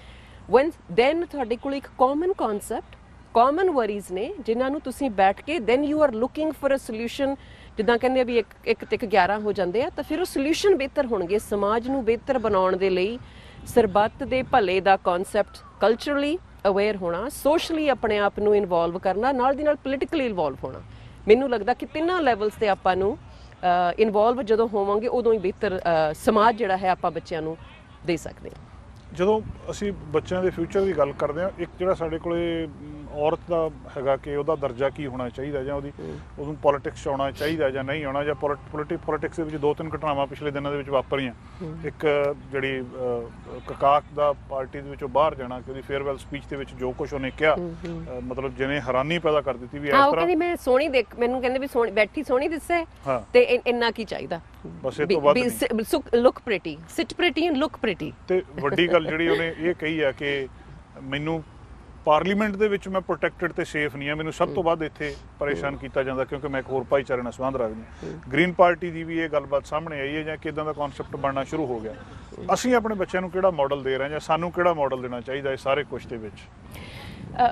ਵਨ ਦੈਨ ਤੁਹਾਡੇ ਕੋਲ ਇੱਕ ਕਾਮਨ ਕਨਸੈਪਟ ਕਾਮਨ ਵਰੀਜ਼ ਨੇ ਜਿਨ੍ਹਾਂ ਨੂੰ ਤੁਸੀਂ ਬੈਠ ਕੇ then you are looking for a solution. ਜਿੱਦਾਂ ਕਹਿੰਦੇ ਆ ਵੀ ਇੱਕ ਤੇ 11 ਹੋ ਜਾਂਦੇ ਆ, ਤਾਂ ਫਿਰ ਉਹ ਸੋਲੂਸ਼ਨ ਬਿਹਤਰ ਹੋਣਗੇ। ਸਮਾਜ ਨੂੰ ਬਿਹਤਰ ਬਣਾਉਣ ਦੇ ਲਈ ਸਰਬੱਤ ਦੇ ਭਲੇ ਦਾ ਕਨਸੈਪਟ, ਕਲਚਰਲੀ ਅਵੇਅਰ ਹੋਣਾ, ਸੋਸ਼ਲੀ ਆਪਣੇ ਆਪ ਨੂੰ ਇਨਵੋਲਵ ਕਰਨਾ, ਨਾਲ ਦੀ ਨਾਲ ਪੋਲੀਟੀਕਲੀ ਇਨਵੋਲਵ ਹੋਣਾ। ਮੈਨੂੰ ਲੱਗਦਾ ਕਿ ਤਿੰਨਾਂ ਲੈਵਲਸ ਤੇ ਆਪਾਂ ਨੂੰ ਇਨਵੋਲਵ ਜਦੋਂ ਹੋਵਾਂਗੇ ਉਦੋਂ ਹੀ ਬਿਹਤਰ ਸਮਾਜ ਜਿਹੜਾ ਹੈ ਆਪਾਂ ਬੱਚਿਆਂ ਨੂੰ ਦੇ ਸਕਦੇ ਹਾਂ। ਜਦੋਂ ਅਸੀਂ ਬੱਚਿਆਂ ਦੇ ਫਿਊਚਰ ਦੀ ਗੱਲ ਕਰਦੇ ਹਾਂ, ਇੱਕ ਜਿਹੜਾ ਸਾਡੇ ਕੋਲੇ ਔਰਤ ਦਾ ਹੈਗਾ ਕਿ ਉਹਦਾ ਦਰਜਾ ਕੀ ਹੋਣਾ ਚਾਹੀਦਾ, ਜਾਂ ਉਹਨੂੰ ਪੋਲੀਟਿਕਸ 'ਚ ਆਉਣਾ ਚਾਹੀਦਾ ਜਾਂ ਨਹੀਂ ਆਉਣਾ, ਜਾਂ ਪੋਲੀਟਿਕਸ ਦੇ ਵਿੱਚ 2-3 ਘਟਨਾਵਾਂ ਪਿਛਲੇ ਦਿਨਾਂ ਦੇ ਵਿੱਚ ਵਾਪਰੀਆਂ। ਇੱਕ ਜਿਹੜੀ ਕਕਾਕ ਦਾ ਪਾਰਟੀ ਦੇ ਵਿੱਚੋਂ ਬਾਹਰ ਜਾਣਾ, ਕਿ ਉਹਦੀ ਫੇਅਰਵੈਲ ਸਪੀਚ ਦੇ ਵਿੱਚ ਜੋ ਕੁਝ ਉਹਨੇ ਕਿਹਾ, ਮਤਲਬ ਜਿਹਨੇ ਹੈਰਾਨੀ ਪੈਦਾ ਕਰ ਦਿੱਤੀ ਵੀ ਇਸ ਤਰ੍ਹਾਂ। ਕਹਿੰਦੀ ਮੈਂ ਸੋਹਣੀ ਦੇਖ, ਮੈਨੂੰ ਕਹਿੰਦੇ ਵੀ ਸੋਹਣੀ ਬੈਠੀ ਸੋਹਣੀ ਦਿਸੇ ਤੇ ਇੰਨਾ ਕੀ ਚਾਹੀਦਾ, ਬਸ ਇਹ ਤੋਂ ਵੱਧ ਨਹੀਂ। Look pretty, sit pretty and look pretty. ਤੇ ਵੱਡੀ ਗੱਲ ਜਿਹੜੀ ਉਹਨੇ ਇਹ ਕਹੀ ਹੈ ਕਿ ਮੈਨੂੰ ਪਾਰਲੀਮੈਂਟ ਦੇ ਵਿੱਚ ਮੈਂ ਪ੍ਰੋਟੈਕਟਡ ਤੇ ਸੇਫ ਨਹੀਂ ਹਾਂ, ਮੈਨੂੰ ਸਭ ਤੋਂ ਵੱਧ ਇੱਥੇ ਪਰੇਸ਼ਾਨ ਕੀਤਾ ਜਾਂਦਾ ਕਿਉਂਕਿ ਮੈਂ ਇੱਕ ਹੋਰ ਭਾਈਚਾਰੇ ਨਾਲ ਸੰਬੰਧ ਰੱਖਦੀ ਹਾਂ। ਗ੍ਰੀਨ ਪਾਰਟੀ ਦੀ ਵੀ ਇਹ ਗੱਲਬਾਤ ਸਾਹਮਣੇ ਆਈ ਹੈ, ਜਾਂ ਕਿੱਦਾਂ ਦਾ ਕਨਸੈਪਟ ਬਣਨਾ ਸ਼ੁਰੂ ਹੋ ਗਿਆ। ਅਸੀਂ ਆਪਣੇ ਬੱਚਿਆਂ ਨੂੰ ਕਿਹੜਾ ਮਾਡਲ ਦੇ ਰਹੇ ਹਾਂ, ਜਾਂ ਸਾਨੂੰ ਕਿਹੜਾ ਮਾਡਲ ਦੇਣਾ ਚਾਹੀਦਾ ਇਹ ਸਾਰੇ ਕੁਝ ਦੇ ਵਿੱਚ?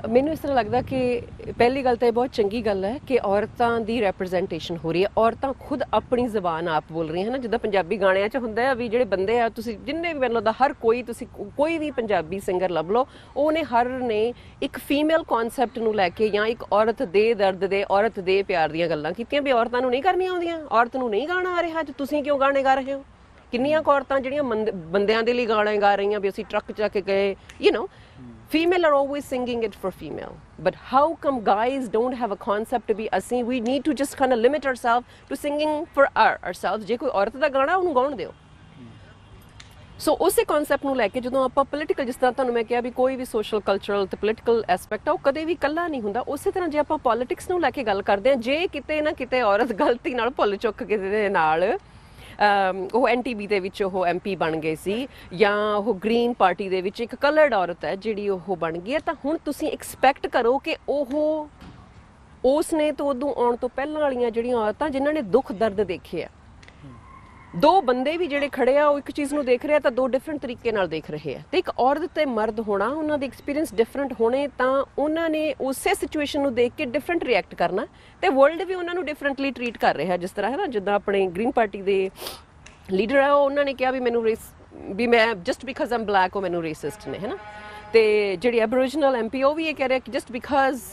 ਮੈਨੂੰ ਇਸ ਤਰ੍ਹਾਂ ਲੱਗਦਾ ਕਿ ਪਹਿਲੀ ਗੱਲ ਤਾਂ ਇਹ ਬਹੁਤ ਚੰਗੀ ਗੱਲ ਹੈ ਕਿ ਔਰਤਾਂ ਦੀ ਰੈਪਰੈਜ਼ੈਂਟੇਸ਼ਨ ਹੋ ਰਹੀ ਹੈ। ਔਰਤਾਂ ਖੁਦ ਆਪਣੀ ਜ਼ਬਾਨ ਆਪ ਬੋਲ ਰਹੀਆਂ ਹਨ। ਜਿੱਦਾਂ ਪੰਜਾਬੀ ਗਾਣਿਆਂ 'ਚ ਹੁੰਦਾ ਹੈ ਵੀ ਜਿਹੜੇ ਬੰਦੇ ਆ, ਤੁਸੀਂ ਜਿੰਨੇ ਵੀ ਮੈਨੂੰ ਲੱਗਦਾ ਹਰ ਕੋਈ, ਤੁਸੀਂ ਕੋਈ ਵੀ ਪੰਜਾਬੀ ਸਿੰਗਰ ਲੱਭ ਲਓ, ਉਹਨੇ ਹਰ ਨੇ ਇੱਕ ਫੀਮੇਲ ਕਨਸੈਪਟ ਨੂੰ ਲੈ ਕੇ ਜਾਂ ਇੱਕ ਔਰਤ ਦੇ ਦਰਦ ਦੇ, ਔਰਤ ਦੇ ਪਿਆਰ ਦੀਆਂ ਗੱਲਾਂ ਕੀਤੀਆਂ ਵੀ ਔਰਤਾਂ ਨੂੰ ਨਹੀਂ ਕਰਨੀਆਂ ਆਉਂਦੀਆਂ, ਔਰਤ ਨੂੰ ਨਹੀਂ ਗਾਣਾ ਆ ਰਿਹਾ, ਅੱਜ ਤੁਸੀਂ ਕਿਉਂ ਗਾਣੇ ਗਾ ਰਹੇ ਹੋ। ਕਿੰਨੀਆਂ ਕੁ ਔਰਤਾਂ ਜਿਹੜੀਆਂ ਬੰਦਿਆਂ ਦੇ ਲਈ ਗਾਣੇ ਗਾ ਰਹੀਆਂ ਵੀ ਅਸੀਂ ਟਰੱਕ ਚੱਕ ਕੇ ਗਏ, female are always singing it for female, but how come guys don't have a concept to be ਅਸੀਂ we need to just kind of limit ourselves to singing for ourselves। ਜੇ ਕੋਈ ਔਰਤ ਦਾ ਗਾਣਾ ਉਹਨੂੰ ਗਾਉਣ ਦਿਓ। ਸੋ ਉਸੇ ਕਨਸੈਪਟ ਨੂੰ ਲੈ ਕੇ ਜਦੋਂ ਆਪਾਂ ਪੋਲੀਟੀਕਲ, ਜਿਸ ਤਰ੍ਹਾਂ ਤੁਹਾਨੂੰ ਮੈਂ ਕਿਹਾ ਵੀ ਕੋਈ ਵੀ ਸੋਸ਼ਲ ਕਲਚਰਲ ਤੇ ਪੋਲੀਟੀਕਲ ਐਸਪੈਕਟ ਆ ਉਹ ਕਦੇ ਵੀ ਇਕੱਲਾ ਨਹੀਂ ਹੁੰਦਾ, ਉਸੇ ਤਰ੍ਹਾਂ ਜੇ ਆਪਾਂ ਪੋਲੀਟਿਕਸ ਨੂੰ ਲੈ ਕੇ ਗੱਲ ਕਰਦੇ ਹਾਂ, ਜੇ ਕਿਤੇ ਨਾ ਕਿਤੇ ਔਰਤ ਗਲਤੀ ਨਾਲ ਭੁੱਲ ਚੁੱਕ ਕਿਸੇ ਦੇ ਨਾਲ ਉਹ NTB ਦੇ ਵਿੱਚ ਉਹ MP ਬਣ ਗਏ ਸੀ, ਜਾਂ ਉਹ ਗ੍ਰੀਨ ਪਾਰਟੀ ਦੇ ਵਿੱਚ ਇੱਕ ਕਲਰਡ ਔਰਤ ਹੈ ਜਿਹੜੀ ਉਹ ਬਣ ਗਈ ਹੈ, ਤਾਂ ਹੁਣ ਤੁਸੀਂ ਐਕਸਪੈਕਟ ਕਰੋ ਕਿ ਉਹ ਉਸ ਨੇ ਤੋਂ ਉਦੋਂ ਆਉਣ ਤੋਂ ਪਹਿਲਾਂ ਵਾਲੀਆਂ ਜਿਹੜੀਆਂ ਔਰਤਾਂ ਜਿਨ੍ਹਾਂ ਨੇ ਦੁੱਖ ਦਰਦ ਦੇਖੇ ਆ, ਦੋ ਬੰਦੇ ਵੀ ਜਿਹੜੇ ਖੜੇ ਆ ਉਹ ਇੱਕ ਚੀਜ਼ ਨੂੰ ਦੇਖ ਰਹੇ ਆ ਤਾਂ ਦੋ ਡਿਫਰੈਂਟ ਤਰੀਕੇ ਨਾਲ ਦੇਖ ਰਹੇ ਆ। ਤੇ ਇੱਕ ਔਰਤ ਤੇ ਮਰਦ ਹੋਣਾ, ਉਹਨਾਂ ਦੇ ਐਕਸਪੀਰੀਅੰਸ ਡਿਫਰੈਂਟ ਹੋਣੇ, ਤਾਂ ਉਹਨਾਂ ਨੇ ਉਸੇ ਸਿਚੁਏਸ਼ਨ ਨੂੰ ਦੇਖ ਕੇ ਡਿਫਰੈਂਟ ਰਿਐਕਟ ਕਰਨਾ, ਤੇ ਵਰਲਡ ਵੀ ਉਹਨਾਂ ਨੂੰ ਡਿਫਰੈਂਟਲੀ ਟਰੀਟ ਕਰ ਰਿਹਾ। ਜਿਸ ਤਰ੍ਹਾਂ ਹੈ ਨਾ, ਜਿੱਦਾਂ ਆਪਣੇ ਗ੍ਰੀਨ ਪਾਰਟੀ ਦੇ ਲੀਡਰ ਆ, ਉਹਨਾਂ ਨੇ ਕਿਹਾ ਵੀ ਮੈਨੂੰ ਵੀ ਮੈਂ ਜਸਟ ਬਿਕਾਜ਼ ਆਮ ਬਲੈਕ ਉਹ ਮੈਨੂੰ ਰੇਸਿਸਟ ਨੇ, ਹੈ ਨਾ। ਤੇ ਜਿਹੜੀ ਐਬੋਰੀਜਨਲ MP ਉਹ ਵੀ ਇਹ ਕਹਿ ਰਿਹਾ ਕਿ just because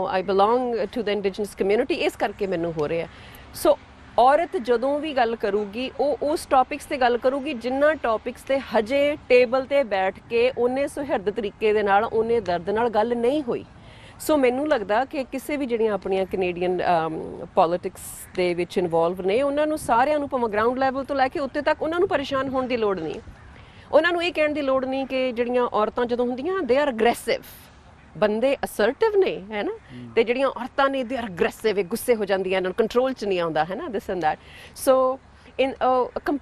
I belong to the indigenous community, ਇਸ ਕਰਕੇ ਮੈਨੂੰ ਹੋ ਰਿਹਾ। ਸੋ ਔਰਤ ਜਦੋਂ ਵੀ ਗੱਲ ਕਰੂਗੀ ਉਹ ਉਸ ਟੌਪਿਕਸ ਤੇ ਗੱਲ ਕਰੂਗੀ ਜਿਨ੍ਹਾਂ ਟੌਪਿਕਸ ਤੇ ਹਜੇ ਟੇਬਲ ਤੇ ਬੈਠ ਕੇ ਉਹਨੇ ਸੁਹਿਰਦ ਤਰੀਕੇ ਦੇ ਨਾਲ, ਉਹਨੇ ਦਰਦ ਨਾਲ ਗੱਲ ਨਹੀਂ ਹੋਈ। ਸੋ ਮੈਨੂੰ ਲੱਗਦਾ ਕਿ ਕਿਸੇ ਵੀ ਜਿਹੜੀਆਂ ਆਪਣੀਆਂ ਕੈਨੇਡੀਅਨ ਪੋਲੀਟਿਕਸ ਦੇ ਵਿੱਚ ਇਨਵੋਲਵ ਨੇ, ਉਹਨਾਂ ਨੂੰ ਸਾਰਿਆਂ ਨੂੰ ਭਾਵੇਂ ਗਰਾਊਂਡ ਲੈਵਲ ਤੋਂ ਲੈ ਕੇ ਉੱਤੇ ਤੱਕ ਉਹਨਾਂ ਨੂੰ ਪਰੇਸ਼ਾਨ ਹੋਣ ਦੀ ਲੋੜ ਨਹੀਂ। ਉਹਨਾਂ ਨੂੰ ਇਹ ਕਹਿਣ ਦੀ ਲੋੜ ਨਹੀਂ ਕਿ ਜਿਹੜੀਆਂ ਔਰਤਾਂ ਜਦੋਂ ਹੁੰਦੀਆਂ ਦੇ ਆਰ ਅਗਰੈਸਿਵ, ਬੰਦੇ ਅਸਰਟਿਵ ਨੇ, ਹੈ ਨਾ, ਤੇ ਜਿਹੜੀਆਂ ਔਰਤਾਂ ਨੇ ਦੇ ਆਰ ਅਗਰੈਸਿਵ, ਗੁੱਸੇ ਹੋ ਜਾਂਦੀਆਂ, ਇਹਨਾਂ ਨੂੰ ਕੰਟਰੋਲ 'ਚ ਨਹੀਂ ਆਉਂਦਾ, ਹੈ ਨਾ, ਦਿਸ ਐਂਡ ਦੈਟ। ਸੋ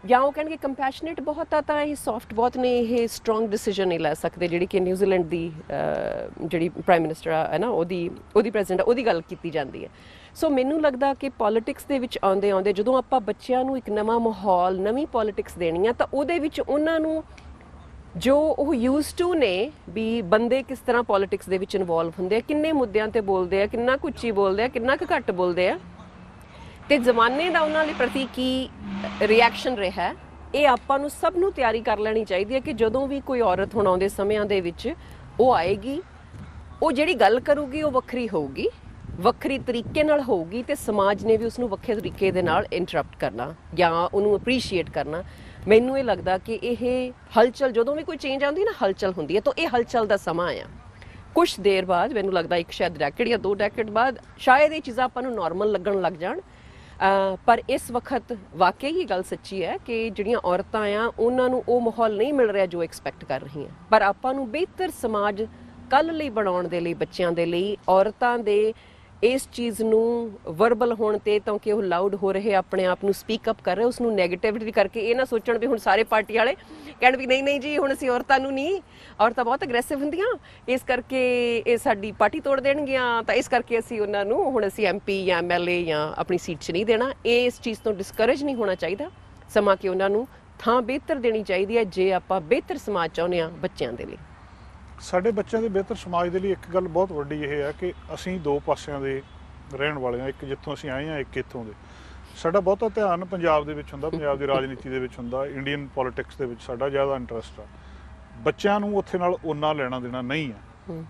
ਜਾਂ ਉਹ ਕਹਿਣਗੇ ਕੰਪੈਸ਼ਨੇਟ ਬਹੁਤ ਆ ਤਾਂ ਇਹ ਸੌਫਟ ਬਹੁਤ ਨੇ, ਇਹ ਸਟਰੋਂਗ ਡਿਸੀਜਨ ਨਹੀਂ ਲੈ ਸਕਦੇ, ਜਿਹੜੀ ਕਿ ਨਿਊਜ਼ੀਲੈਂਡ ਦੀ ਜਿਹੜੀ ਪ੍ਰਾਈਮ ਮਿਨਿਸਟਰ ਹੈ ਨਾ, ਉਹਦੀ ਪ੍ਰੈਜ਼ੀਡੈਂਟ, ਉਹਦੀ ਗੱਲ ਕੀਤੀ ਜਾਂਦੀ ਹੈ। ਸੋ ਮੈਨੂੰ ਲੱਗਦਾ ਕਿ ਪੋਲੀਟਿਕਸ ਦੇ ਵਿੱਚ ਆਉਂਦੇ ਜਦੋਂ ਆਪਾਂ ਬੱਚਿਆਂ ਨੂੰ ਇੱਕ ਨਵਾਂ ਮਾਹੌਲ, ਨਵੀਂ ਪੋਲੀਟਿਕਸ ਦੇਣੀ ਆ, ਤਾਂ ਉਹਦੇ ਵਿੱਚ ਉਹਨਾਂ ਨੂੰ ਜੋ ਉਹ ਯੂਜ਼ ਟੂ ਨੇ ਵੀ ਬੰਦੇ ਕਿਸ ਤਰ੍ਹਾਂ ਪੋਲੀਟਿਕਸ ਦੇ ਵਿੱਚ ਇਨਵੋਲਵ ਹੁੰਦੇ ਆ, ਕਿੰਨੇ ਮੁੱਦਿਆਂ ਤੇ ਬੋਲਦੇ ਆ, ਕਿੰਨਾ ਕੁ ਉੱਚੀ ਬੋਲਦੇ ਆ, ਕਿੰਨਾ ਕੁ ਘੱਟ ਬੋਲਦੇ ਆ, ਤੇ ਜ਼ਮਾਨੇ ਦਾ ਉਹਨਾਂ ਦੇ ਪ੍ਰਤੀ ਕੀ ਰਿਐਕਸ਼ਨ ਰਿਹਾ, ਇਹ ਆਪਾਂ ਨੂੰ ਸਭ ਨੂੰ ਤਿਆਰੀ ਕਰ ਲੈਣੀ ਚਾਹੀਦੀ ਹੈ ਕਿ ਜਦੋਂ ਵੀ ਕੋਈ ਔਰਤ ਹੁਣ ਆਉਂਦੇ ਸਮਿਆਂ ਦੇ ਵਿੱਚ ਉਹ ਆਏਗੀ, ਉਹ ਜਿਹੜੀ ਗੱਲ ਕਰੂਗੀ ਉਹ ਵੱਖਰੀ ਹੋਊਗੀ, ਵੱਖਰੀ ਤਰੀਕੇ ਨਾਲ ਹੋਊਗੀ, ਤੇ ਸਮਾਜ ਨੇ ਵੀ ਉਸਨੂੰ ਵੱਖਰੇ ਤਰੀਕੇ ਦੇ ਨਾਲ ਇੰਟਰਪਟ ਕਰਨਾ ਜਾਂ ਉਹਨੂੰ ਅਪਰੀਸ਼ੀਏਟ ਕਰਨਾ। ਮੈਨੂੰ ਇਹ ਲੱਗਦਾ ਕਿ ਇਹ ਹਲਚਲ, ਜਦੋਂ ਵੀ ਕੋਈ ਚੇਂਜ ਆਉਂਦੀ ਨਾ, ਹਲਚਲ ਹੁੰਦੀ ਹੈ, ਤਾਂ ਇਹ ਹਲਚਲ ਦਾ ਸਮਾਂ ਆ। ਕੁਛ ਦੇਰ ਬਾਅਦ, ਮੈਨੂੰ ਲੱਗਦਾ ਇੱਕ ਸ਼ਾਇਦ ਡੈਕੇਡ ਜਾਂ 2 ਡੈਕੇਡ ਬਾਅਦ ਸ਼ਾਇਦ ਇਹ ਚੀਜ਼ਾਂ ਆਪਾਂ ਨੂੰ ਨਾਰਮਲ ਲੱਗਣ ਲੱਗ ਜਾਣ, ਪਰ ਇਸ ਵਕਤ ਵਾਕਈ ਹੀ ਗੱਲ ਸੱਚੀ ਹੈ ਕਿ ਜਿਹੜੀਆਂ ਔਰਤਾਂ ਆ ਉਹਨਾਂ ਨੂੰ ਉਹ ਮਾਹੌਲ ਨਹੀਂ ਮਿਲ ਰਿਹਾ ਜੋ ਐਕਸਪੈਕਟ ਕਰ ਰਹੀਆਂ। ਪਰ ਆਪਾਂ ਨੂੰ ਬਿਹਤਰ ਸਮਾਜ ਕੱਲ੍ਹ ਲਈ ਬਣਾਉਣ ਦੇ ਲਈ, ਬੱਚਿਆਂ ਦੇ ਲਈ, ਔਰਤਾਂ ਦੇ ਇਸ ਚੀਜ਼ ਨੂੰ ਵਰਬਲ ਹੋਣ ਤੇ, ਤਾਂ ਕਿ ਉਹ ਲਾਊਡ ਹੋ ਰਹੇ, ਆਪਣੇ ਆਪ ਨੂੰ ਸਪੀਕ ਅਪ ਕਰ ਰਹੇ, ਉਸ ਨੂੰ ਨੈਗੇਟਿਵਿਟੀ ਕਰਕੇ ਇਹ ਨਾ ਸੋਚਣ ਵੀ ਹੁਣ ਸਾਰੇ ਪਾਰਟੀ ਵਾਲੇ ਕਹਿਣ ਵੀ ਨਹੀਂ ਜੀ ਹੁਣ ਅਸੀਂ ਔਰਤਾਂ ਨੂੰ ਨਹੀਂ, ਔਰਤਾਂ ਬਹੁਤ ਅਗਰੈਸਿਵ ਹੁੰਦੀਆਂ, ਇਸ ਕਰਕੇ ਇਹ ਸਾਡੀ ਪਾਰਟੀ ਤੋੜ ਦੇਣਗੀਆਂ, ਤਾਂ ਇਸ ਕਰਕੇ ਅਸੀਂ ਉਹਨਾਂ ਨੂੰ ਹੁਣ ਅਸੀਂ MP ਜਾਂ MLA ਜਾਂ ਆਪਣੀ ਸੀਟ 'ਚ ਨਹੀਂ ਦੇਣਾ। ਇਸ ਚੀਜ਼ ਤੋਂ ਡਿਸਕਰੇਜ ਨਹੀਂ ਹੋਣਾ ਚਾਹੀਦਾ, ਸਮਾਂ ਕਿ ਉਹਨਾਂ ਨੂੰ ਥਾਂ ਬਿਹਤਰ ਦੇਣੀ ਚਾਹੀਦੀ ਹੈ ਜੇ ਆਪਾਂ ਬਿਹਤਰ ਸਮਾਜ ਚਾਹੁੰਦੇ ਹਾਂ ਬੱਚਿਆਂ ਦੇ ਲਈ। ਸਾਡੇ ਬੱਚਿਆਂ ਦੇ ਬਿਹਤਰ ਸਮਾਜ ਦੇ ਲਈ ਇੱਕ ਗੱਲ ਬਹੁਤ ਵੱਡੀ ਇਹ ਹੈ ਕਿ ਅਸੀਂ ਦੋ ਪਾਸਿਆਂ ਦੇ ਰਹਿਣ ਵਾਲੇ ਹਾਂ, ਇੱਕ ਜਿੱਥੋਂ ਅਸੀਂ ਆਏ ਹਾਂ, ਇੱਕ ਇੱਥੋਂ ਦੇ। ਸਾਡਾ ਬਹੁਤਾ ਧਿਆਨ ਪੰਜਾਬ ਦੇ ਵਿੱਚ ਹੁੰਦਾ, ਪੰਜਾਬ ਦੀ ਰਾਜਨੀਤੀ ਦੇ ਵਿੱਚ ਹੁੰਦਾ, ਇੰਡੀਅਨ ਪੋਲਿਟਿਕਸ ਦੇ ਵਿੱਚ ਸਾਡਾ ਜ਼ਿਆਦਾ ਇੰਟਰਸਟ ਆ। ਬੱਚਿਆਂ ਨੂੰ ਉੱਥੇ ਨਾਲ ਓਨਾ ਲੈਣਾ ਦੇਣਾ ਨਹੀਂ ਆ।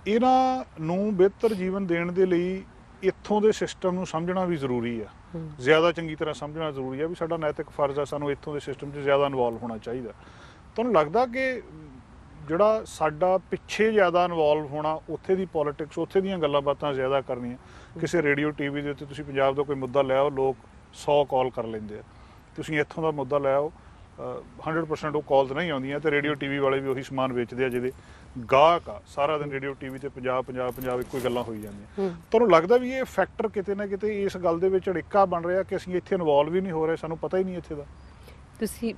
ਇਹਨਾਂ ਨੂੰ ਬਿਹਤਰ ਜੀਵਨ ਦੇਣ ਦੇ ਲਈ ਇੱਥੋਂ ਦੇ ਸਿਸਟਮ ਨੂੰ ਸਮਝਣਾ ਵੀ ਜ਼ਰੂਰੀ ਆ, ਜ਼ਿਆਦਾ ਚੰਗੀ ਤਰ੍ਹਾਂ ਸਮਝਣਾ ਜ਼ਰੂਰੀ ਆ ਵੀ ਸਾਡਾ ਨੈਤਿਕ ਫਰਜ਼ ਆ, ਸਾਨੂੰ ਇੱਥੋਂ ਦੇ ਸਿਸਟਮ 'ਚ ਜ਼ਿਆਦਾ ਇਨਵੋਲਵ ਹੋਣਾ ਚਾਹੀਦਾ। ਤੁਹਾਨੂੰ ਲੱਗਦਾ ਕਿ ਜਿਹੜਾ ਸਾਡਾ ਪਿੱਛੇ ਜ਼ਿਆਦਾ ਇਨਵੋਲਵ ਹੋਣਾ, ਉੱਥੇ ਦੀ ਪੋਲਿਟਿਕਸ, ਉੱਥੇ ਦੀਆਂ ਗੱਲਾਂ ਬਾਤਾਂ ਜ਼ਿਆਦਾ ਕਰਨੀਆਂ, ਕਿਸੇ ਰੇਡੀਓ ਟੀਵੀ ਦੇ ਉੱਤੇ ਤੁਸੀਂ ਪੰਜਾਬ ਦਾ ਕੋਈ ਮੁੱਦਾ ਲੈ ਆਓ, ਲੋਕ 100 ਕਾਲ ਕਰ ਲੈਂਦੇ ਆ। ਤੁਸੀਂ ਇੱਥੋਂ ਦਾ ਮੁੱਦਾ ਲੈ ਆਓ, 100% ਉਹ ਕਾਲਸ ਨਹੀਂ ਆਉਂਦੀਆਂ, ਤੇ ਰੇਡੀਓ ਟੀਵੀ ਵਾਲੇ ਵੀ ਉਹੀ ਸਮਾਨ ਵੇਚਦੇ ਆ ਜਿਹਦੇ ਗਾਹਕ ਆ। ਸਾਰਾ ਦਿਨ ਰੇਡੀਓ ਟੀਵੀ ਤੇ ਪੰਜਾਬ ਪੰਜਾਬ ਪੰਜਾਬ ਇੱਕੋ ਹੀ ਗੱਲਾਂ ਹੋਈ ਜਾਂਦੀਆਂ। ਤੁਹਾਨੂੰ ਲੱਗਦਾ ਵੀ ਇਹ ਫੈਕਟਰ ਕਿਤੇ ਨਾ ਕਿਤੇ ਇਸ ਗੱਲ ਦੇ ਵਿੱਚ ਅੜਿੱਕਾ ਬਣ ਰਿਹਾ ਕਿ ਅਸੀਂ ਇੱਥੇ ਇਨਵੋਲਵ ਹੀ ਨਹੀਂ ਹੋ ਰਹੇ, ਸਾਨੂੰ ਪਤਾ ਹੀ ਨਹੀਂ ਇੱਥੇ ਦਾ? ਤੁਸੀਂ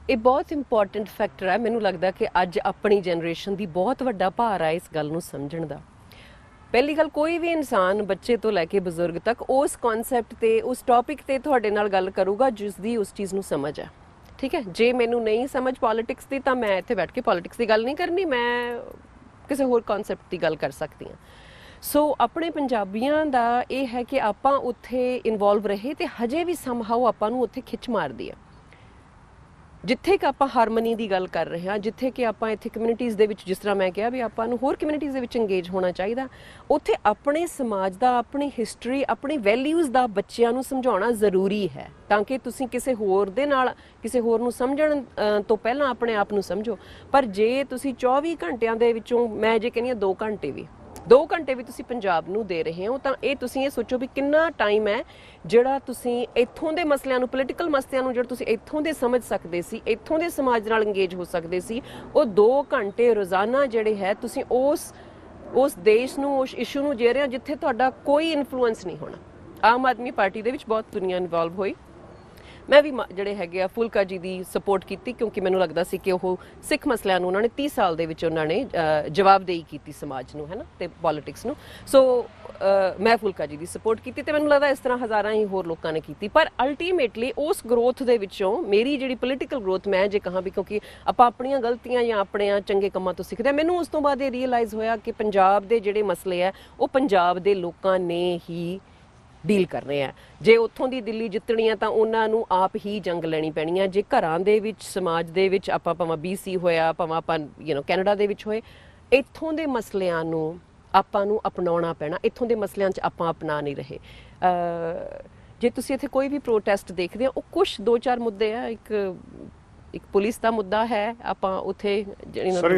ਇਹ ਬਹੁਤ ਇੰਪੋਰਟੈਂਟ ਫੈਕਟਰ ਹੈ। ਮੈਨੂੰ ਲੱਗਦਾ ਕਿ ਅੱਜ ਆਪਣੀ ਜਨਰੇਸ਼ਨ ਦੀ ਬਹੁਤ ਵੱਡਾ ਭਾਰ ਹੈ ਇਸ ਗੱਲ ਨੂੰ ਸਮਝਣ ਦਾ। ਪਹਿਲੀ ਗੱਲ, ਕੋਈ ਵੀ ਇਨਸਾਨ ਬੱਚੇ ਤੋਂ ਲੈ ਕੇ ਬਜ਼ੁਰਗ ਤੱਕ ਉਸ ਕਨਸੈਪਟ ਤੇ, ਉਸ ਟੌਪਿਕ ਤੇ ਤੁਹਾਡੇ ਨਾਲ ਗੱਲ ਕਰੂਗਾ ਜਿਸ ਦੀ ਉਸ ਚੀਜ਼ ਨੂੰ ਸਮਝ ਹੈ। ਠੀਕ ਹੈ, ਜੇ ਮੈਨੂੰ ਨਹੀਂ ਸਮਝ ਪੋਲਿਟਿਕਸ ਦੀ ਤਾਂ ਮੈਂ ਇੱਥੇ ਬੈਠ ਕੇ ਪੋਲਿਟਿਕਸ ਦੀ ਗੱਲ ਨਹੀਂ ਕਰਨੀ, ਮੈਂ ਕਿਸੇ ਹੋਰ ਕਨਸੈਪਟ ਦੀ ਗੱਲ ਕਰ ਸਕਦੀ ਹਾਂ। ਸੋ ਆਪਣੇ ਪੰਜਾਬੀਆਂ ਦਾ ਇਹ ਹੈ ਕਿ ਆਪਾਂ ਉੱਥੇ ਇਨਵੋਲਵ ਰਹੇ ਤੇ ਹਜੇ ਵੀ ਸਮਹਾਉ ਆਪਾਂ ਨੂੰ ਉੱਥੇ ਖਿੱਚ ਮਾਰਦੀ ਆ। ਜਿੱਥੇ ਕਿ ਆਪਾਂ ਹਾਰਮਨੀ ਦੀ ਗੱਲ ਕਰ ਰਹੇ ਹਾਂ, ਜਿੱਥੇ ਕਿ ਆਪਾਂ ਇੱਥੇ ਕਮਿਊਨਿਟੀਜ਼ ਦੇ ਵਿੱਚ, ਜਿਸ ਤਰ੍ਹਾਂ ਮੈਂ ਕਿਹਾ ਵੀ ਆਪਾਂ ਨੂੰ ਹੋਰ ਕਮਿਊਨਿਟੀਜ਼ ਦੇ ਵਿੱਚ ਇੰਗੇਜ ਹੋਣਾ ਚਾਹੀਦਾ, ਉੱਥੇ ਆਪਣੇ ਸਮਾਜ ਦਾ, ਆਪਣੀ ਹਿਸਟਰੀ, ਆਪਣੀ ਵੈਲਿਊਜ਼ ਦਾ ਬੱਚਿਆਂ ਨੂੰ ਸਮਝਾਉਣਾ ਜ਼ਰੂਰੀ ਹੈ, ਤਾਂ ਕਿ ਤੁਸੀਂ ਕਿਸੇ ਹੋਰ ਦੇ ਨਾਲ, ਕਿਸੇ ਹੋਰ ਨੂੰ ਸਮਝਣ ਤੋਂ ਪਹਿਲਾਂ ਆਪਣੇ ਆਪ ਨੂੰ ਸਮਝੋ। ਪਰ ਜੇ ਤੁਸੀਂ 24 ਘੰਟਿਆਂ ਦੇ ਵਿੱਚੋਂ, ਮੈਂ ਜੇ ਕਹਿੰਦੀ ਹਾਂ 2 ਘੰਟੇ ਵੀ ਤੁਸੀਂ ਪੰਜਾਬ ਨੂੰ ਦੇ ਰਹੇ ਹੋ, ਤਾਂ ਇਹ ਤੁਸੀਂ ਇਹ ਸੋਚੋ ਵੀ ਕਿੰਨਾ ਟਾਈਮ ਹੈ ਜਿਹੜਾ ਤੁਸੀਂ ਇੱਥੋਂ ਦੇ ਮਸਲਿਆਂ ਨੂੰ, ਪੋਲੀਟੀਕਲ ਮਸਲਿਆਂ ਨੂੰ ਜਿਹੜਾ ਤੁਸੀਂ ਇੱਥੋਂ ਦੇ ਸਮਝ ਸਕਦੇ ਸੀ, ਇੱਥੋਂ ਦੇ ਸਮਾਜ ਨਾਲ ਇੰਗੇਜ ਹੋ ਸਕਦੇ ਸੀ, ਉਹ 2 ਘੰਟੇ ਰੋਜ਼ਾਨਾ ਜਿਹੜੇ ਹੈ ਤੁਸੀਂ ਉਸ ਦੇਸ਼ ਨੂੰ, ਉਸ ਇਸ਼ੂ ਨੂੰ ਜੇ ਰਹੇ ਹੋ ਜਿੱਥੇ ਤੁਹਾਡਾ ਕੋਈ ਇਨਫਲੂਐਂਸ ਨਹੀਂ ਹੋਣਾ। ਆਮ ਆਦਮੀ ਪਾਰਟੀ ਦੇ ਵਿੱਚ ਬਹੁਤ ਦੁਨੀਆ ਇਨਵੋਲਵ ਹੋਈ। ਮੈਂ ਵੀ ਜਿਹੜੇ ਹੈਗੇ ਆ ਫੁਲਕਾ ਜੀ ਦੀ ਸਪੋਰਟ ਕੀਤੀ, ਕਿਉਂਕਿ ਮੈਨੂੰ ਲੱਗਦਾ ਸੀ ਕਿ ਉਹ ਸਿੱਖ ਮਸਲਿਆਂ ਨੂੰ ਉਹਨਾਂ ਨੇ 30 ਸਾਲ ਦੇ ਵਿੱਚ ਉਹਨਾਂ ਨੇ ਜਵਾਬਦੇਹੀ ਕੀਤੀ ਸਮਾਜ ਨੂੰ, ਹੈ ਨਾ, ਤੇ ਪੋਲਿਟਿਕਸ ਨੂੰ। ਸੋ ਮੈਂ ਫੁਲਕਾ ਜੀ ਦੀ ਸਪੋਰਟ ਕੀਤੀ ਤੇ ਮੈਨੂੰ ਲੱਗਦਾ ਇਸ ਤਰ੍ਹਾਂ ਹਜ਼ਾਰਾਂ ਹੀ ਹੋਰ ਲੋਕਾਂ ਨੇ ਕੀਤੀ। ਪਰ ਅਲਟੀਮੇਟਲੀ ਉਸ ਗਰੋਥ ਦੇ ਵਿੱਚੋਂ ਮੇਰੀ ਜਿਹੜੀ ਪੋਲੀਟੀਕਲ ਗਰੋਥ, ਮੈਂ ਜੇ ਕਹਾਂ ਵੀ, ਕਿਉਂਕਿ ਆਪਾਂ ਆਪਣੀਆਂ ਗਲਤੀਆਂ ਜਾਂ ਆਪਣੇ ਚੰਗੇ ਕੰਮਾਂ ਤੋਂ ਸਿੱਖਦੇ, ਮੈਨੂੰ ਉਸ ਤੋਂ ਬਾਅਦ ਇਹ ਰੀਅਲਾਈਜ਼ ਹੋਇਆ ਕਿ ਪੰਜਾਬ ਦੇ ਜਿਹੜੇ ਮਸਲੇ ਆ ਉਹ ਪੰਜਾਬ ਦੇ ਲੋਕਾਂ ਨੇ ਹੀ ਡੀਲ ਕਰਨੇ ਆ। ਜੇ ਉੱਥੋਂ ਦੀ ਦਿੱਲੀ ਜਿੱਤਣੀ ਆ ਤਾਂ ਉਹਨਾਂ ਨੂੰ ਆਪ ਹੀ ਜੰਗ ਲੈਣੀ ਪੈਣੀ ਆ। ਜੇ ਘਰਾਂ ਦੇ ਵਿੱਚ, ਸਮਾਜ ਦੇ ਵਿੱਚ, ਆਪਾਂ ਭਾਵੇਂ BC ਹੋਇਆ, ਭਾਵੇਂ ਆਪਾਂ ਕੈਨੇਡਾ ਦੇ ਵਿੱਚ ਹੋਏ, ਇੱਥੋਂ ਦੇ ਮਸਲਿਆਂ ਨੂੰ ਆਪਾਂ ਨੂੰ ਅਪਣਾਉਣਾ ਪੈਣਾ। ਇੱਥੋਂ ਦੇ ਮਸਲਿਆਂ 'ਚ ਆਪਾਂ ਅਪਣਾ ਨਹੀਂ ਰਹੇ। ਜੇ ਤੁਸੀਂ ਇੱਥੇ ਕੋਈ ਵੀ ਪ੍ਰੋਟੈਸਟ ਦੇਖਦੇ ਹੋ, ਉਹ ਕੁਛ 2-4 ਮੁੱਦੇ ਆ। ਇੱਕ ਪੁਲਿਸ ਦਾ ਮੁੱਦਾ ਹੈ, ਆਪਾਂ ਉੱਥੇ ਜਿਹੜੀ 2-4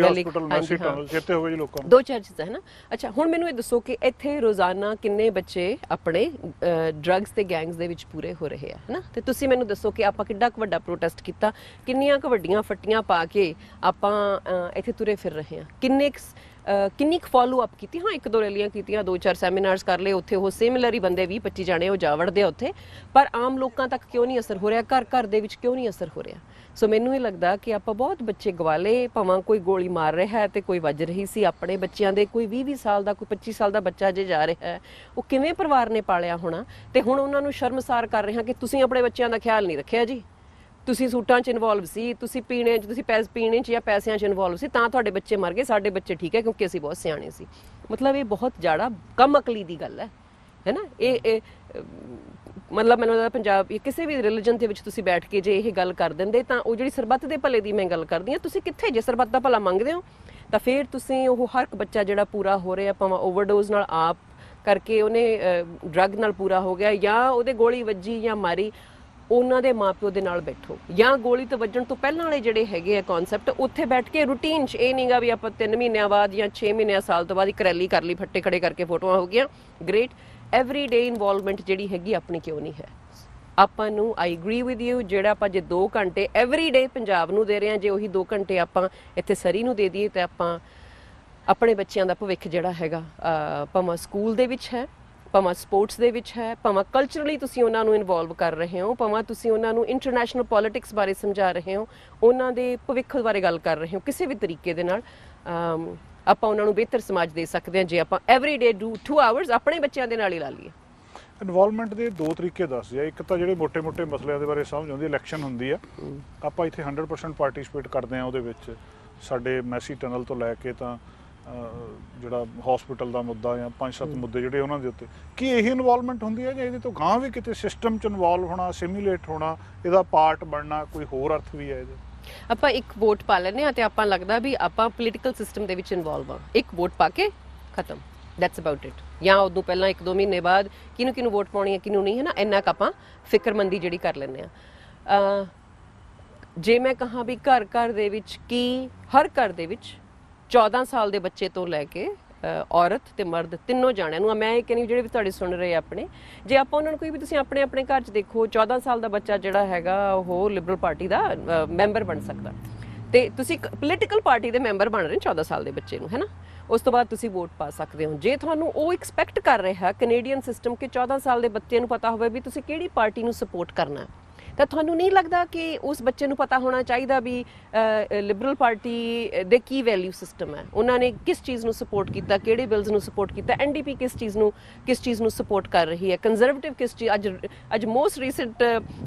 ਚੀਜ਼ਾਂ ਹੈ ਨਾ। ਅੱਛਾ, ਹੁਣ ਮੈਨੂੰ ਇਹ ਦੱਸੋ ਕਿ ਇੱਥੇ ਰੋਜ਼ਾਨਾ ਕਿੰਨੇ ਬੱਚੇ ਆਪਣੇ ਡਰੱਗਸ ਤੇ ਗੈਂਗਸ ਦੇ ਵਿੱਚ ਪੂਰੇ ਹੋ ਰਹੇ ਆ, ਹੈ ਨਾ। ਤੇ ਤੁਸੀਂ ਮੈਨੂੰ ਦੱਸੋ ਕਿ ਆਪਾਂ ਕਿੱਡਾ ਕੁ ਵੱਡਾ ਪ੍ਰੋਟੈਸਟ ਕੀਤਾ, ਕਿੰਨੀਆਂ ਕੁ ਵੱਡੀਆਂ ਫੱਟੀਆਂ ਪਾ ਕੇ ਆਪਾਂ ਇੱਥੇ ਤੁਰੇ ਫਿਰ ਰਹੇ ਹਾਂ, ਕਿੰਨੀ ਕੁ ਫੋਲੋ ਅਪ ਕੀਤੀ। ਹਾਂ, 1-2 ਰੈਲੀਆਂ ਕੀਤੀਆਂ, 2-4 ਸੈਮੀਨਾਰਸ ਕਰ ਲਏ, ਉੱਥੇ ਉਹ ਸਿਮਿਲਰ ਬੰਦੇ 20-25 ਜਾਣੇ ਉਹ ਜਾ ਵੜਦੇ ਆ ਉੱਥੇ, ਪਰ ਆਮ ਲੋਕਾਂ ਤੱਕ ਕਿਉਂ ਨਹੀਂ ਅਸਰ ਹੋ ਰਿਹਾ, ਘਰ ਦੇ ਵਿੱਚ ਕਿਉਂ ਨਹੀਂ ਅਸਰ ਹੋ ਰਿਹਾ। ਸੋ ਮੈਨੂੰ ਇਹ ਲੱਗਦਾ ਕਿ ਆਪਾਂ ਬਹੁਤ ਬੱਚੇ ਗਵਾ ਲਏ, ਭਾਵੇਂ ਕੋਈ ਗੋਲੀ ਮਾਰ ਰਿਹਾ ਹੈ ਤੇ ਕੋਈ ਵੱਜ ਰਹੀ ਸੀ ਆਪਣੇ ਬੱਚਿਆਂ ਦੇ, ਕੋਈ 20 ਸਾਲ ਦਾ, ਕੋਈ 25 ਸਾਲ ਦਾ ਬੱਚਾ ਜੇ ਜਾ ਰਿਹਾ ਹੈ, ਉਹ ਕਿਵੇਂ ਪਰਿਵਾਰ ਨੇ ਪਾਲਿਆ ਹੋਣਾ, ਤੇ ਹੁਣ ਉਹਨਾਂ ਨੂੰ ਸ਼ਰਮਸਾਰ ਕਰ ਰਹੇ ਹਾਂ ਕਿ ਤੁਸੀਂ ਆਪਣੇ ਬੱਚਿਆਂ ਦਾ ਖਿਆਲ ਨਹੀਂ ਰੱਖਿਆ ਜੀ, ਤੁਸੀਂ ਸੂਟਾਂ 'ਚ ਇਨਵੋਲਵ ਸੀ, ਤੁਸੀਂ ਪੀਣੇ 'ਚ, ਤੁਸੀਂ ਪੀਣੇ 'ਚ ਜਾਂ ਪੈਸਿਆਂ 'ਚ ਇਨਵੋਲਵ ਸੀ, ਤਾਂ ਤੁਹਾਡੇ ਬੱਚੇ ਮਰ ਗਏ, ਸਾਡੇ ਬੱਚੇ ਠੀਕ ਹੈ ਕਿਉਂਕਿ ਅਸੀਂ ਬਹੁਤ ਸਿਆਣੇ ਸੀ। ਮਤਲਬ ਇਹ ਬਹੁਤ ਜ਼ਿਆਦਾ ਕਮ ਅਕਲੀ ਦੀ ਗੱਲ ਹੈ ਨਾ। ਇਹ ਮਤਲਬ ਮੈਨੂੰ ਲੱਗਦਾ ਪੰਜਾਬ, ਕਿਸੇ ਵੀ ਰਿਲੀਜਨ ਦੇ ਵਿੱਚ ਤੁਸੀਂ ਬੈਠ ਕੇ ਜੇ ਇਹ ਗੱਲ ਕਰ ਦਿੰਦੇ, ਤਾਂ ਉਹ ਜਿਹੜੀ ਸਰਬੱਤ ਦੇ ਭਲੇ ਦੀ ਮੈਂ ਗੱਲ ਕਰਦੀ ਹਾਂ, ਤੁਸੀਂ ਕਿੱਥੇ ਜੇ ਸਰਬੱਤ ਦਾ ਭਲਾ ਮੰਗਦੇ ਹੋ, ਤਾਂ ਫਿਰ ਤੁਸੀਂ ਉਹ ਹਰ ਇੱਕ ਬੱਚਾ ਜਿਹੜਾ ਪੂਰਾ ਹੋ ਰਿਹਾ, ਭਾਵੇਂ ਓਵਰਡੋਜ਼ ਨਾਲ ਆਪ ਕਰਕੇ ਉਹਨੇ ਡਰੱਗ ਨਾਲ ਪੂਰਾ ਹੋ ਗਿਆ, ਜਾਂ ਉਹਦੇ ਗੋਲੀ ਵੱਜੀ ਜਾਂ ਮਾਰੀ, ਉਹਨਾਂ ਦੇ ਮਾਪਿਓ ਦੇ ਨਾਲ ਬੈਠੋ, ਜਾਂ ਗੋਲੀ ਤੋਂ ਵੱਜਣ ਤੋਂ ਪਹਿਲਾਂ ਵਾਲੇ ਜਿਹੜੇ ਹੈਗੇ ਆ ਕਨਸੈਪਟ, ਉੱਥੇ ਬੈਠ ਕੇ ਰੂਟੀਨ 'ਚ, ਇਹ ਨਹੀਂਗਾ ਵੀ ਆਪਾਂ 3 ਮਹੀਨਿਆਂ ਬਾਅਦ ਜਾਂ 6 ਮਹੀਨਿਆਂ ਸਾਲ ਤੋਂ ਬਾਅਦ ਇੱਕ ਰੈਲੀ ਕਰ ਲਈ, ਫੱਟੇ ਖੜੇ ਕਰਕੇ ਫੋਟੋਆਂ ਹੋ ਗਈਆਂ, ਗ੍ਰੇਟ। ਐਵਰੀਡੇ ਇਨਵੋਲਵਮੈਂਟ ਜਿਹੜੀ ਹੈਗੀ ਆਪਣੀ ਕਿਉਂ ਨਹੀਂ ਹੈ? ਆਪਾਂ ਨੂੰ, ਆਈ ਐਗਰੀ ਵਿਦ ਯੂ, ਜਿਹੜਾ ਆਪਾਂ ਜੇ 2 ਘੰਟੇ ਐਵਰੀਡੇ ਪੰਜਾਬ ਨੂੰ ਦੇ ਰਹੇ ਹਾਂ, ਜੇ ਉਹੀ 2 ਘੰਟੇ ਆਪਾਂ ਇੱਥੇ ਸਰੀ ਨੂੰ ਦੇ ਦਈਏ, ਤਾਂ ਆਪਾਂ ਆਪਣੇ ਬੱਚਿਆਂ ਦਾ ਭਵਿੱਖ ਜਿਹੜਾ ਹੈਗਾ, ਭਾਵੇਂ ਸਕੂਲ ਦੇ ਵਿੱਚ ਹੈ, ਭਾਵੇਂ ਸਪੋਰਟਸ ਦੇ ਵਿੱਚ ਹੈ, ਭਾਵੇਂ ਕਲਚਰਲੀ ਤੁਸੀਂ ਉਹਨਾਂ ਨੂੰ ਇਨਵੋਲਵ ਕਰ ਰਹੇ ਹੋ, ਭਾਵੇਂ ਤੁਸੀਂ ਉਹਨਾਂ ਨੂੰ ਇੰਟਰਨੈਸ਼ਨਲ ਪੋਲਿਟਿਕਸ ਬਾਰੇ ਸਮਝਾ ਰਹੇ ਹੋ, ਉਹਨਾਂ ਦੇ ਭਵਿੱਖ ਬਾਰੇ ਗੱਲ ਕਰ ਰਹੇ ਹੋ, ਕਿਸੇ ਵੀ ਤਰੀਕੇ ਦੇ ਨਾਲ ਆਪਾਂ ਉਹਨਾਂ ਨੂੰ ਬਿਹਤਰ ਸਮਾਜ ਦੇ ਸਕਦੇ ਹਾਂ ਜੇ ਆਪਾਂ ਐਵਰੀਡੇ 2 ਆਵਰਸ ਆਪਣੇ ਬੱਚਿਆਂ ਦੇ ਨਾਲ ਹੀ ਲਾ ਲਈਏ। ਇਨਵੋਲਵਮੈਂਟ ਦੇ 2 ਤਰੀਕੇ ਦੱਸ ਦਿਆ। ਇੱਕ ਤਾਂ ਜਿਹੜੇ ਮੋਟੇ ਮਸਲਿਆਂ ਦੇ ਬਾਰੇ ਸਮਝ ਆਉਂਦੀ, ਇਲੈਕਸ਼ਨ ਹੁੰਦੀ ਆ, ਆਪਾਂ ਇੱਥੇ 100% ਪਾਰਟਿਸਿਪੇਟ ਕਰਦੇ ਹਾਂ ਉਹਦੇ ਵਿੱਚ, ਸਾਡੇ ਮੈਸੀ ਟਨਲ ਤੋਂ ਲੈ ਕੇ ਤਾਂ ਜਿਹੜਾ ਹਸਪੀਟਲ ਦਾ ਮੁੱਦਾ ਜਾਂ 5-7 ਮੁੱਦੇ ਜਿਹੜੇ ਉਹਨਾਂ ਦੇ ਉੱਤੇ ਕੀ ਇਹੀ ਇਨਵੋਲਵਮੈਂਟ ਹੁੰਦੀ ਹੈ ਜਾਂ ਇਹਦੇ ਤੋਂ ਗਾਂਹ ਵੀ ਕਿਤੇ ਸਿਸਟਮ 'ਚ ਇਨਵੋਲਵ ਹੋਣਾ, ਸਿਮੂਲੇਟ ਹੋਣਾ, ਇਹਦਾ ਪਾਰਟ ਬਣਨਾ, ਕੋਈ ਹੋਰ ਅਰਥ ਵੀ ਹੈ ਇਹਦੇ? ਆਪਾਂ ਇੱਕ ਵੋਟ ਪਾ ਲੈਂਦੇ ਹਾਂ ਤੇ ਆਪਾਂ ਲੱਗਦਾ ਵੀ ਆਪਾਂ ਪੋਲੀਟੀਕਲ ਸਿਸਟਮ ਦੇ ਵਿੱਚ ਇਨਵੋਲਵ ਆ, ਇੱਕ ਵੋਟ ਪਾ ਕੇ ਖਤਮ, ਦੈਟਸ ਅਬਾਊਟ ਇਟ। ਜਾਂ ਉਦੋਂ ਪਹਿਲਾਂ 1-2 ਮਹੀਨੇ ਬਾਅਦ ਕਿਹਨੂੰ ਵੋਟ ਪਾਉਣੀ ਹੈ ਕਿਹਨੂੰ ਨਹੀਂ, ਹੈ ਨਾ, ਇੰਨਾ ਕੁ ਆਪਾਂ ਫਿਕਰਮੰਦੀ ਜਿਹੜੀ ਕਰ ਲੈਂਦੇ ਹਾਂ। ਜੇ ਮੈਂ ਕਹਾਂ ਵੀ ਘਰ ਦੇ ਵਿੱਚ ਕੀ ਹਰ ਘਰ ਦੇ ਵਿੱਚ 14 ਸਾਲ ਦੇ ਬੱਚੇ ਤੋਂ ਲੈ ਕੇ ਔਰਤ ਤੇ ਮਰਦ ਤਿੰਨੋਂ ਜਾਣਿਆਂ ਨੂੰ, ਮੈਂ ਇਹ ਕਹਿੰਦੀ ਜਿਹੜੇ ਵੀ ਤੁਹਾਡੇ ਸੁਣ ਰਹੇ ਆਪਣੇ, ਜੇ ਆਪਾਂ ਉਹਨਾਂ ਨੂੰ ਕੋਈ ਵੀ ਤੁਸੀਂ ਆਪਣੇ ਘਰ 'ਚ ਦੇਖੋ 14 ਸਾਲ ਦਾ ਬੱਚਾ ਜਿਹੜਾ ਹੈਗਾ ਉਹ ਲਿਬਰਲ ਪਾਰਟੀ ਦਾ ਮੈਂਬਰ ਬਣ ਸਕਦਾ, ਤੇ ਤੁਸੀਂ ਪੋਲੀਟੀਕਲ ਪਾਰਟੀ ਦੇ ਮੈਂਬਰ ਬਣ ਰਹੇ 14 ਸਾਲ ਦੇ ਬੱਚੇ ਨੂੰ, ਹੈ ਨਾ, ਉਸ ਤੋਂ ਬਾਅਦ ਤੁਸੀਂ ਵੋਟ ਪਾ ਸਕਦੇ ਹੋ। ਜੇ ਤੁਹਾਨੂੰ ਉਹ ਐਕਸਪੈਕਟ ਕਰ ਰਿਹਾ ਕੈਨੇਡੀਅਨ ਸਿਸਟਮ ਕਿ 14 ਸਾਲ ਦੇ ਬੱਚੇ ਨੂੰ ਪਤਾ ਹੋਵੇ ਵੀ ਤੁਸੀਂ ਕਿਹੜੀ ਪਾਰਟੀ ਨੂੰ ਸਪੋਰਟ ਕਰਨਾ, ਤਾਂ ਤੁਹਾਨੂੰ ਨਹੀਂ ਲੱਗਦਾ ਕਿ ਉਸ ਬੱਚੇ ਨੂੰ ਪਤਾ ਹੋਣਾ ਚਾਹੀਦਾ ਵੀ ਲਿਬਰਲ ਪਾਰਟੀ ਦੇ ਕੀ ਵੈਲਿਊ ਸਿਸਟਮ ਹੈ, ਉਹਨਾਂ ਨੇ ਕਿਸ ਚੀਜ਼ ਨੂੰ ਸਪੋਰਟ ਕੀਤਾ, ਕਿਹੜੇ ਬਿਲਸ ਨੂੰ ਸਪੋਰਟ ਕੀਤਾ, NDP ਕਿਸ ਚੀਜ਼ ਨੂੰ ਸਪੋਰਟ ਕਰ ਰਹੀ ਹੈ, ਕੰਜ਼ਰਵੇਟਿਵ ਕਿਸ ਚੀਜ਼, ਅੱਜ ਮੋਸਟ ਰੀਸੈਂਟ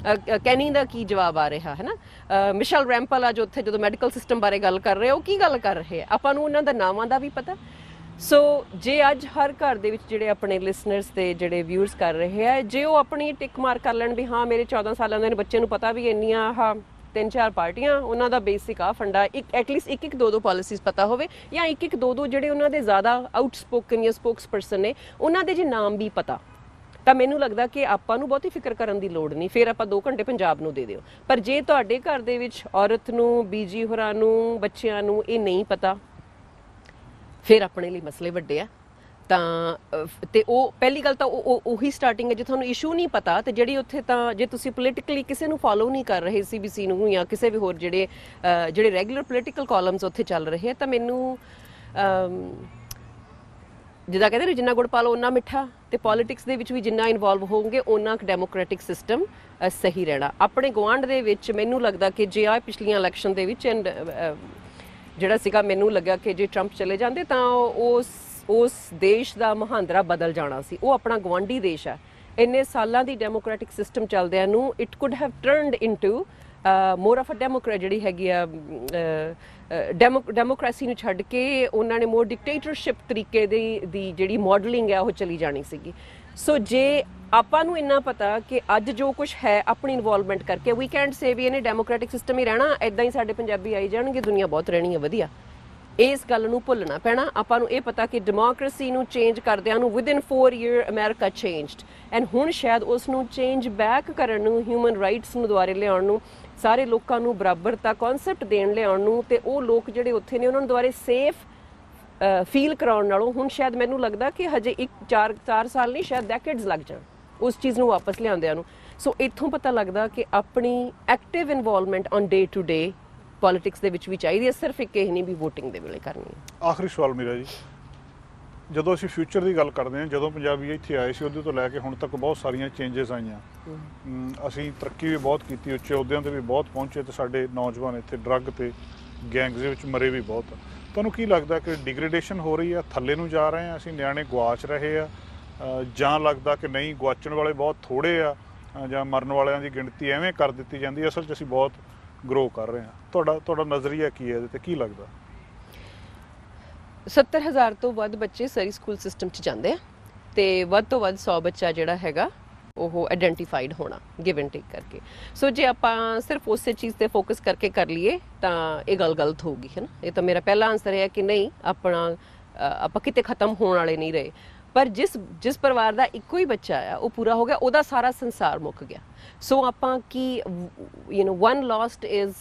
ਕੈਨੀ ਦਾ ਕੀ ਜਵਾਬ ਆ ਰਿਹਾ ਹੈ ਨਾ, ਮਿਸ਼ੇਲ ਰੈਂਪਲ ਅੱਜ ਉੱਥੇ ਜਦੋਂ ਮੈਡੀਕਲ ਸਿਸਟਮ ਬਾਰੇ ਗੱਲ ਕਰ ਰਹੇ ਉਹ ਕੀ ਗੱਲ ਕਰ ਰਹੇ ਆ, ਆਪਾਂ ਨੂੰ ਉਹਨਾਂ ਦਾ ਨਾਵਾਂ ਦਾ ਵੀ ਪਤਾ। ਸੋ ਜੇ ਅੱਜ ਹਰ ਘਰ ਦੇ ਵਿੱਚ ਜਿਹੜੇ ਆਪਣੇ ਲਿਸਨਰਸ ਤੇ ਜਿਹੜੇ ਵਿਊਅਰਸ ਕਰ ਰਹੇ ਆ, ਜੇ ਉਹ ਆਪਣੀ ਟਿਕ ਮਾਰ ਕਰ ਲੈਣ ਵੀ ਹਾਂ ਮੇਰੇ 14 ਸਾਲਾਂ ਦੇ ਬੱਚੇ ਨੂੰ ਪਤਾ ਵੀ ਇੰਨੀਆਂ ਆਹ 3-4 ਪਾਰਟੀਆਂ, ਉਹਨਾਂ ਦਾ ਬੇਸਿਕ ਆ ਫੰਡਾ, ਐਟਲੀਸਟ ਇੱਕ 2 ਪਾਲਿਸੀਜ਼ ਪਤਾ ਹੋਵੇ, ਜਾਂ ਇੱਕ 2 ਜਿਹੜੇ ਉਹਨਾਂ ਦੇ ਜ਼ਿਆਦਾ ਆਊਟਸਪੋਕਨ ਜਾਂ ਸਪੋਕਸ ਪਰਸਨ ਨੇ ਉਹਨਾਂ ਦੇ ਜੇ ਨਾਮ ਵੀ ਪਤਾ, ਤਾਂ ਮੈਨੂੰ ਲੱਗਦਾ ਕਿ ਆਪਾਂ ਨੂੰ ਬਹੁਤੀ ਫਿਕਰ ਕਰਨ ਦੀ ਲੋੜ ਨਹੀਂ, ਫਿਰ ਆਪਾਂ 2 ਘੰਟੇ ਪੰਜਾਬ ਨੂੰ ਦੇ ਦਿਓ। ਪਰ ਜੇ ਤੁਹਾਡੇ ਘਰ ਦੇ ਵਿੱਚ ਔਰਤ ਨੂੰ, ਬੀਜੀ ਹੋਰਾਂ ਨੂੰ, ਬੱਚਿਆਂ ਨੂੰ ਇਹ ਨਹੀਂ ਪਤਾ, ਫਿਰ ਆਪਣੇ ਲਈ ਮਸਲੇ ਵੱਡੇ ਆ। ਤਾਂ ਤੇ ਉਹ ਪਹਿਲੀ ਗੱਲ ਤਾਂ ਉਹੀ ਸਟਾਰਟਿੰਗ ਹੈ, ਜੇ ਤੁਹਾਨੂੰ ਇਸ਼ੂ ਨਹੀਂ ਪਤਾ ਤੇ ਜਿਹੜੀ ਉੱਥੇ ਤਾਂ ਜੇ ਤੁਸੀਂ ਪੋਲੀਟੀਕਲੀ ਕਿਸੇ ਨੂੰ ਫੋਲੋ ਨਹੀਂ ਕਰ ਰਹੇ, CBC ਨੂੰ ਜਾਂ ਕਿਸੇ ਵੀ ਹੋਰ ਜਿਹੜੇ ਰੈਗੂਲਰ ਪੋਲੀਟੀਕਲ ਕਾਲਮਸ ਉੱਥੇ ਚੱਲ ਰਹੇ ਆ, ਤਾਂ ਮੈਨੂੰ ਜਿੱਦਾਂ ਕਹਿੰਦੇ ਨੇ ਜਿੰਨਾ ਗੁੜ ਪਾ ਲਓ ਓਨਾ ਮਿੱਠਾ, ਤੇ ਪੋਲੀਟਿਕਸ ਦੇ ਵਿੱਚ ਵੀ ਜਿੰਨਾ ਇਨਵੋਲਵ ਹੋਣਗੇ ਓਨਾ ਡੈਮੋਕ੍ਰੈਟਿਕ ਸਿਸਟਮ ਸਹੀ ਰਹਿਣਾ। ਆਪਣੇ ਗੁਆਂਢ ਦੇ ਵਿੱਚ ਮੈਨੂੰ ਲੱਗਦਾ ਕਿ ਜੇ ਆ ਪਿਛਲੀਆਂ ਇਲੈਕਸ਼ਨ ਦੇ ਵਿੱਚ ਜਿਹੜਾ ਸੀਗਾ, ਮੈਨੂੰ ਲੱਗਾ ਕਿ ਜੇ ਟਰੰਪ ਚਲੇ ਜਾਂਦੇ ਤਾਂ ਉਸ ਦੇਸ਼ ਦਾ ਮੁਹਾਂਦਰਾ ਬਦਲ ਜਾਣਾ ਸੀ। ਉਹ ਆਪਣਾ ਗੁਆਂਢੀ ਦੇਸ਼ ਆ, ਇੰਨੇ ਸਾਲਾਂ ਦੀ ਡੈਮੋਕ੍ਰੈਟਿਕ ਸਿਸਟਮ ਚੱਲਦਿਆਂ ਨੂੰ it could have turned into more of a democrat, ਜਿਹੜੀ ਹੈਗੀ ਆ ਡੈਮੋਕ੍ਰੇਸੀ ਨੂੰ ਛੱਡ ਕੇ ਉਹਨਾਂ ਨੇ ਮੋਰ ਡਿਕਟੇਟਰਸ਼ਿਪ ਤਰੀਕੇ ਦੀ ਜਿਹੜੀ ਮਾਡਲਿੰਗ ਹੈ ਉਹ ਚਲੀ ਜਾਣੀ ਸੀਗੀ। ਸੋ ਜੇ ਆਪਾਂ ਨੂੰ ਇੰਨਾ ਪਤਾ ਕਿ ਅੱਜ ਜੋ ਕੁਝ ਹੈ ਆਪਣੀ ਇਨਵੋਲਵਮੈਂਟ ਕਰਕੇ, ਵੀ ਕੈਨਟ ਸੇ ਵੀ ਇਹਨੇ ਡੈਮੋਕ੍ਰੈਟਿਕ ਸਿਸਟਮ ਹੀ ਰਹਿਣਾ, ਇਦਾਂ ਹੀ ਸਾਡੇ ਪੰਜਾਬੀ ਆਈ ਜਾਣਗੇ, ਦੁਨੀਆ ਬਹੁਤ ਰਹਿਣੀ ਹੈ ਵਧੀਆ, ਇਸ ਗੱਲ ਨੂੰ ਭੁੱਲਣਾ ਪੈਣਾ। ਆਪਾਂ ਨੂੰ ਇਹ ਪਤਾ ਕਿ ਡੈਮੋਕ੍ਰੇਸੀ ਨੂੰ ਚੇਂਜ ਕਰਦਿਆਂ ਨੂੰ within 4 year America changed, and ਹੁਣ ਸ਼ਾਇਦ ਉਸ ਨੂੰ ਚੇਂਜ ਬੈਕ ਕਰਨ ਨੂੰ, ਹਿਊਮਨ ਰਾਈਟਸ ਨੂੰ ਦੁਆਰੇ ਲਿਆਉਣ ਨੂੰ, ਸਾਰੇ ਲੋਕਾਂ ਨੂੰ ਬਰਾਬਰਤਾ ਕਨਸੈਪਟ ਦੇਣ ਲਿਆਉਣ ਨੂੰ, ਤੇ ਉਹ ਲੋਕ ਜਿਹੜੇ ਉੱਥੇ ਨੇ ਉਹਨਾਂ ਨੂੰ ਦੁਆਰੇ ਸੇਫ ਫੀਲ ਕਰਾਉਣ ਨਾਲੋਂ ਹੁਣ ਸ਼ਾਇਦ ਮੈਨੂੰ ਲੱਗਦਾ ਕਿ ਹਜੇ 4 ਸਾਲ ਨਹੀਂ, ਸ਼ਾਇਦ ਡੈਕੇਡਸ ਲੱਗ ਜਾਣ ਉਸ ਚੀਜ਼ ਨੂੰ ਵਾਪਸ ਲਿਆਉਂਦਿਆਂ ਨੂੰ। ਸੋ ਇੱਥੋਂ ਪਤਾ ਲੱਗਦਾ ਕਿ ਆਪਣੀ active involvement on day to day politics ਦੇ ਵਿੱਚ ਵੀ ਚਾਹੀਦੀ ਹੈ, ਸਿਰਫ ਇੱਕ ਇਹ ਨਹੀਂ ਵੀ ਵੋਟਿੰਗ ਦੇ ਵੇਲੇ ਕਰਨੀ ਹੈ। ਆਖਰੀ ਸਵਾਲ ਮੇਰਾ ਜੀ, ਜਦੋਂ ਅਸੀਂ ਫਿਊਚਰ ਦੀ ਗੱਲ ਕਰਦੇ ਹਾਂ, ਜਦੋਂ ਪੰਜਾਬੀ ਇੱਥੇ ਆਏ ਸੀ ਉਹਦੇ ਤੋਂ ਲੈ ਕੇ ਹੁਣ ਤੱਕ ਬਹੁਤ ਸਾਰੀਆਂ ਚੇਂਜਸ ਆਈਆਂ, ਅਸੀਂ ਤਰੱਕੀ ਵੀ ਬਹੁਤ ਕੀਤੀ, ਉੱਚੇ ਅਹੁਦਿਆਂ ਤੇ ਵੀ ਬਹੁਤ ਪਹੁੰਚੇ, ਤੇ ਸਾਡੇ ਨੌਜਵਾਨ ਇੱਥੇ ਡਰੱਗ ਤੇ ਗੈਂਗਸ ਦੇ ਵਿੱਚ ਮਰੇ ਵੀ ਬਹੁਤ। ਤੁਹਾਨੂੰ ਕੀ ਲੱਗਦਾ ਕਿ ਡਿਗਰੇਡੇਸ਼ਨ ਹੋ ਰਹੀ ਆ, ਥੱਲੇ ਨੂੰ ਜਾ ਰਹੇ ਆ ਅਸੀਂ, ਨਿਆਣੇ ਗੁਆਚ ਰਹੇ ਆ, ਜਾਂ ਲੱਗਦਾ ਕਿ ਨਹੀਂ ਗੁਆਚਣ ਵਾਲੇ ਬਹੁਤ ਥੋੜੇ ਆ, ਜਾਂ ਮਰਨ ਵਾਲਿਆਂ ਦੀ ਗਿਣਤੀ ਐਵੇਂ ਕਰ ਦਿੱਤੀ ਜਾਂਦੀ, ਅਸਲ 'ਚ ਅਸੀਂ ਬਹੁਤ ਗਰੋ ਕਰ ਰਹੇ ਹਾਂ? ਤੁਹਾਡਾ ਨਜ਼ਰੀਆ ਕੀ ਹੈ ਇਹਦੇ ਤੇ, ਕੀ ਲੱਗਦਾ? 70,000 ਤੋਂ ਵੱਧ ਬੱਚੇ ਸਰੀ ਸਕੂਲ ਸਿਸਟਮ 'ਚ ਜਾਂਦੇ ਆ, ਤੇ ਵੱਧ ਤੋਂ ਵੱਧ 100 ਬੱਚਾ ਜਿਹੜਾ ਹੈਗਾ ਉਹ ਆਇਡੈਂਟੀਫਾਈਡ ਹੋਣਾ ਗਿਵ ਐਂਡ ਟੇਕ ਕਰਕੇ। ਸੋ ਜੇ ਆਪਾਂ ਸਿਰਫ ਉਸੇ ਚੀਜ਼ ਤੇ ਫੋਕਸ ਕਰਕੇ ਕਰ ਲਈਏ ਤਾਂ ਇਹ ਗੱਲ ਗਲਤ ਹੋਊਗੀ, ਹੈ ਨਾ। ਇਹ ਤਾਂ ਮੇਰਾ ਪਹਿਲਾ ਆਨਸਰ ਹੈ ਕਿ ਨਹੀਂ, ਆਪਾਂ ਕਿਤੇ ਖਤਮ ਹੋਣ ਵਾਲੇ ਨਹੀਂ ਰਹੇ। ਪਰ ਜਿਸ ਪਰਿਵਾਰ ਦਾ ਇੱਕੋ ਹੀ ਬੱਚਾ ਆ ਉਹ ਪੂਰਾ ਹੋ ਗਿਆ, ਉਹਦਾ ਸਾਰਾ ਸੰਸਾਰ ਮੁੱਕ ਗਿਆ। ਸੋ ਆਪਾਂ ਕੀ one lost is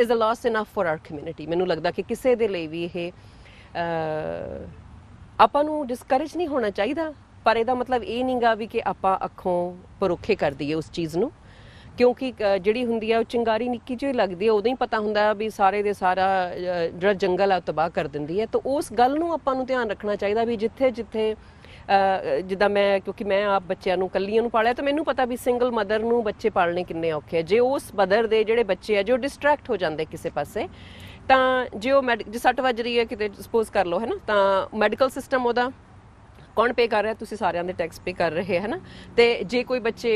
a loss enough for our community। ਮੈਨੂੰ ਲੱਗਦਾ ਕਿ ਕਿਸੇ ਦੇ ਲਈ ਵੀ ਇਹ ਆਪਾਂ ਨੂੰ ਡਿਸਕਰੇਜ ਨਹੀਂ ਹੋਣਾ ਚਾਹੀਦਾ, ਪਰ ਇਹਦਾ ਮਤਲਬ ਇਹ ਨਹੀਂਗਾ ਵੀ ਕਿ ਆਪਾਂ ਅੱਖੋਂ ਪਰੋਖੇ ਕਰ ਦਈਏ ਉਸ ਚੀਜ਼ ਨੂੰ, ਕਿਉਂਕਿ ਜਿਹੜੀ ਹੁੰਦੀ ਆ ਉਹ ਚਿੰਗਾਰੀ ਨਿੱਕੀ ਜਿਹੀ ਲੱਗਦੀ ਹੈ, ਉਦੋਂ ਹੀ ਪਤਾ ਹੁੰਦਾ ਵੀ ਸਾਰੇ ਦੇ ਸਾਰਾ ਜਿਹੜਾ ਜੰਗਲ ਆ ਉਹ ਤਬਾਹ ਕਰ ਦਿੰਦੀ ਹੈ। ਤਾਂ ਉਸ ਗੱਲ ਨੂੰ ਆਪਾਂ ਨੂੰ ਧਿਆਨ ਰੱਖਣਾ ਚਾਹੀਦਾ ਵੀ ਜਿੱਥੇ ਜਿੱਦਾਂ ਕਿਉਂਕਿ ਮੈਂ ਆਪ ਬੱਚਿਆਂ ਨੂੰ ਇਕੱਲੀਆਂ ਨੂੰ ਪਾਲਿਆ, ਤਾਂ ਮੈਨੂੰ ਪਤਾ ਵੀ ਸਿੰਗਲ ਮਦਰ ਨੂੰ ਬੱਚੇ ਪਾਲਣੇ ਕਿੰਨੇ ਔਖੇ ਆ। ਜੇ ਉਸ ਮਦਰ ਦੇ ਜਿਹੜੇ ਬੱਚੇ ਆ ਜੋ ਡਿਸਟਰੈਕਟ ਹੋ ਜਾਂਦੇ ਕਿਸੇ ਪਾਸੇ, ਤਾਂ ਜੇ ਉਹ ਜੇ 60 ਵੱਜ ਰਹੀ ਹੈ ਕਿਤੇ ਸਪੋਜ਼ ਕਰ ਲਓ, ਹੈ ਨਾ, ਤਾਂ ਮੈਡੀਕਲ ਸਿਸਟਮ ਉਹਦਾ ਕੌਣ ਪੇ ਕਰ ਰਿਹਾ? ਤੁਸੀਂ ਸਾਰਿਆਂ ਦੇ ਟੈਕਸ ਪੇ ਕਰ ਰਹੇ ਹੈ ਨਾ। ਤੇ ਜੇ ਕੋਈ ਬੱਚੇ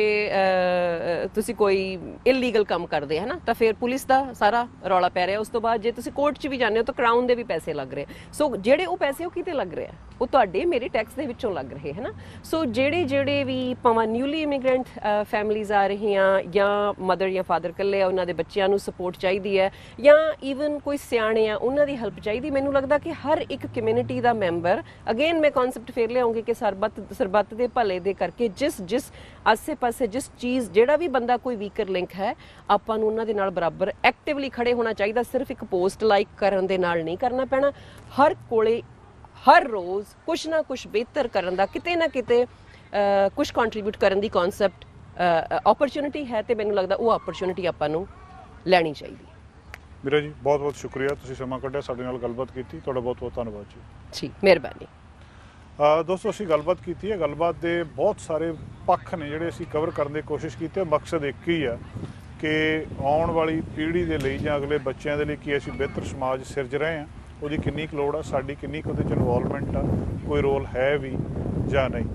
ਤੁਸੀਂ ਕੋਈ ਇਲੀਗਲ ਕੰਮ ਕਰਦੇ ਹੈ ਨਾ ਤਾਂ ਫਿਰ ਪੁਲਿਸ ਦਾ ਸਾਰਾ ਰੌਲਾ ਪੈ ਰਿਹਾ। ਉਸ ਤੋਂ ਬਾਅਦ ਜੇ ਤੁਸੀਂ ਕੋਰਟ 'ਚ ਵੀ ਜਾਂਦੇ ਹੋ ਤਾਂ ਕਰਾਊਨ ਦੇ ਵੀ ਪੈਸੇ ਲੱਗ ਰਹੇ। ਸੋ ਜਿਹੜੇ ਉਹ ਪੈਸੇ ਉਹ ਕਿਤੇ ਲੱਗ ਰਹੇ ਆ, ਉਹ ਤੁਹਾਡੇ ਮੇਰੇ ਟੈਕਸ ਦੇ ਵਿੱਚੋਂ ਲੱਗ ਰਹੇ ਹੈ ਨਾ। ਸੋ ਜਿਹੜੇ ਵੀ ਭਾਵੇਂ ਨਿਊਲੀ ਇਮੀਗ੍ਰੈਂਟ ਫੈਮਲੀਜ਼ ਆ ਰਹੀਆਂ ਜਾਂ ਮਦਰ ਜਾਂ ਫਾਦਰ ਇਕੱਲੇ ਆ, ਉਹਨਾਂ ਦੇ ਬੱਚਿਆਂ ਨੂੰ ਸਪੋਰਟ ਚਾਹੀਦੀ ਹੈ, ਜਾਂ ਈਵਨ ਕੋਈ ਸਿਆਣੇ ਆ ਉਹਨਾਂ ਦੀ ਹੈਲਪ ਚਾਹੀਦੀ। ਮੈਨੂੰ ਲੱਗਦਾ ਕਿ ਹਰ ਇੱਕ ਕਮਿਊਨਿਟੀ ਦਾ ਮੈਂਬਰ, ਅਗੇਨ ਮੈਂ ਕਨਸੈਪਟ ਫੇਰ ਲਿਆਉਂਗੀ ਕਿ ਸਰਬੱਤ ਦੇ ਭਲੇ ਦੇ ਕਰਕੇ ਜਿਸ ਆਸੇ-ਪਾਸੇ ਜਿਸ ਚੀਜ਼ ਜਿਹੜਾ ਵੀ ਬੰਦਾ ਕੋਈ ਵੀਕਰ ਲਿੰਕ ਹੈ, ਆਪਾਂ ਨੂੰ ਉਹਨਾਂ ਦੇ ਨਾਲ ਬਰਾਬਰ ਐਕਟਿਵਲੀ ਖੜੇ ਹੋਣਾ ਚਾਹੀਦਾ। ਸਿਰਫ ਇੱਕ ਪੋਸਟ ਲਾਈਕ ਕਰਨ ਦੇ ਨਾਲ ਨਹੀਂ ਕਰਨਾ ਪੈਣਾ। ਹਰ ਕੋਲੇ ਹਰ ਰੋਜ਼ ਕੁਛ ਨਾ ਕੁਛ ਬਿਹਤਰ ਕਰਨ ਦਾ, ਕਿਤੇ ਨਾ ਕਿਤੇ ਕੁਛ ਕੰਟਰੀਬਿਊਟ ਕਰਨ ਦੀ ਕਨਸੈਪਟ ਓਪਰਚੁਨਿਟੀ ਹੈ, ਤੇ ਮੈਨੂੰ ਲੱਗਦਾ ਉਹ ਓਪਰਚੁਨਿਟੀ ਆਪਾਂ ਨੂੰ ਲੈਣੀ ਚਾਹੀਦੀ ਹੈ। ਮੀਰਾ ਜੀ ਬਹੁਤ ਬਹੁਤ ਸ਼ੁਕਰੀਆ, ਤੁਸੀਂ ਸਮਾਂ ਕੱਢਿਆ ਸਾਡੇ ਨਾਲ ਗੱਲਬਾਤ ਕੀਤੀ, ਤੁਹਾਡਾ ਬਹੁਤ ਬਹੁਤ ਧੰਨਵਾਦ ਜੀ। ਜੀ ਮਿਹਰਬਾਨੀ। ਦੋਸਤੋ ਅਸੀਂ ਗੱਲਬਾਤ ਕੀਤੀ ਹੈ, ਗੱਲਬਾਤ ਦੇ ਬਹੁਤ ਸਾਰੇ ਪੱਖ ਨੇ ਜਿਹੜੇ ਅਸੀਂ ਕਵਰ ਕਰਨ ਦੀ ਕੋਸ਼ਿਸ਼ ਕੀਤੀ ਹੈ। ਮਕਸਦ ਇੱਕ ਹੀ ਆ ਕਿ ਆਉਣ ਵਾਲੀ ਪੀੜ੍ਹੀ ਦੇ ਲਈ ਜਾਂ ਅਗਲੇ ਬੱਚਿਆਂ ਦੇ ਲਈ ਕੀ ਅਸੀਂ ਬਿਹਤਰ ਸਮਾਜ ਸਿਰਜ ਰਹੇ ਹਾਂ, ਉਹਦੀ ਕਿੰਨੀ ਕੁ ਲੋੜ ਆ, ਸਾਡੀ ਕਿੰਨੀ ਕੁ ਉਹਦੇ 'ਚ ਇਨਵੋਲਵਮੈਂਟ ਆ, ਕੋਈ ਰੋਲ ਹੈ ਵੀ ਜਾਂ ਨਹੀਂ।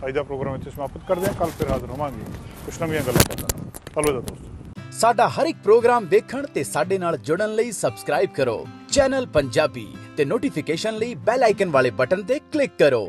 ਅੱਜ ਦਾ ਪ੍ਰੋਗਰਾਮ ਇੱਥੇ ਸਮਾਪਤ ਕਰਦੇ ਹਾਂ, ਕੱਲ੍ਹ ਫਿਰ ਹਾਜ਼ਰ ਹੋਵਾਂਗੇ ਕੁਛ ਨਵੀਆਂ ਗੱਲਾਂ ਬਾਤਾਂ ਨਾਲ। ਅਲਵਿਦਾ ਦੋਸਤੋ। ਸਾਡਾ ਹਰ ਇੱਕ ਪ੍ਰੋਗਰਾਮ ਦੇਖਣ ਤੇ ਸਾਡੇ ਨਾਲ ਜੁੜਨ ਲਈ ਸਬਸਕ੍ਰਾਈਬ ਕਰੋ ਚੈਨਲ ਪੰਜਾਬੀ ਤੇ ਨੋਟੀਫਿਕੇਸ਼ਨ ਲਈ ਬੈਲ ਆਈਕਨ ਵਾਲੇ ਬਟਨ ਤੇ ਕਲਿੱਕ ਕਰੋ।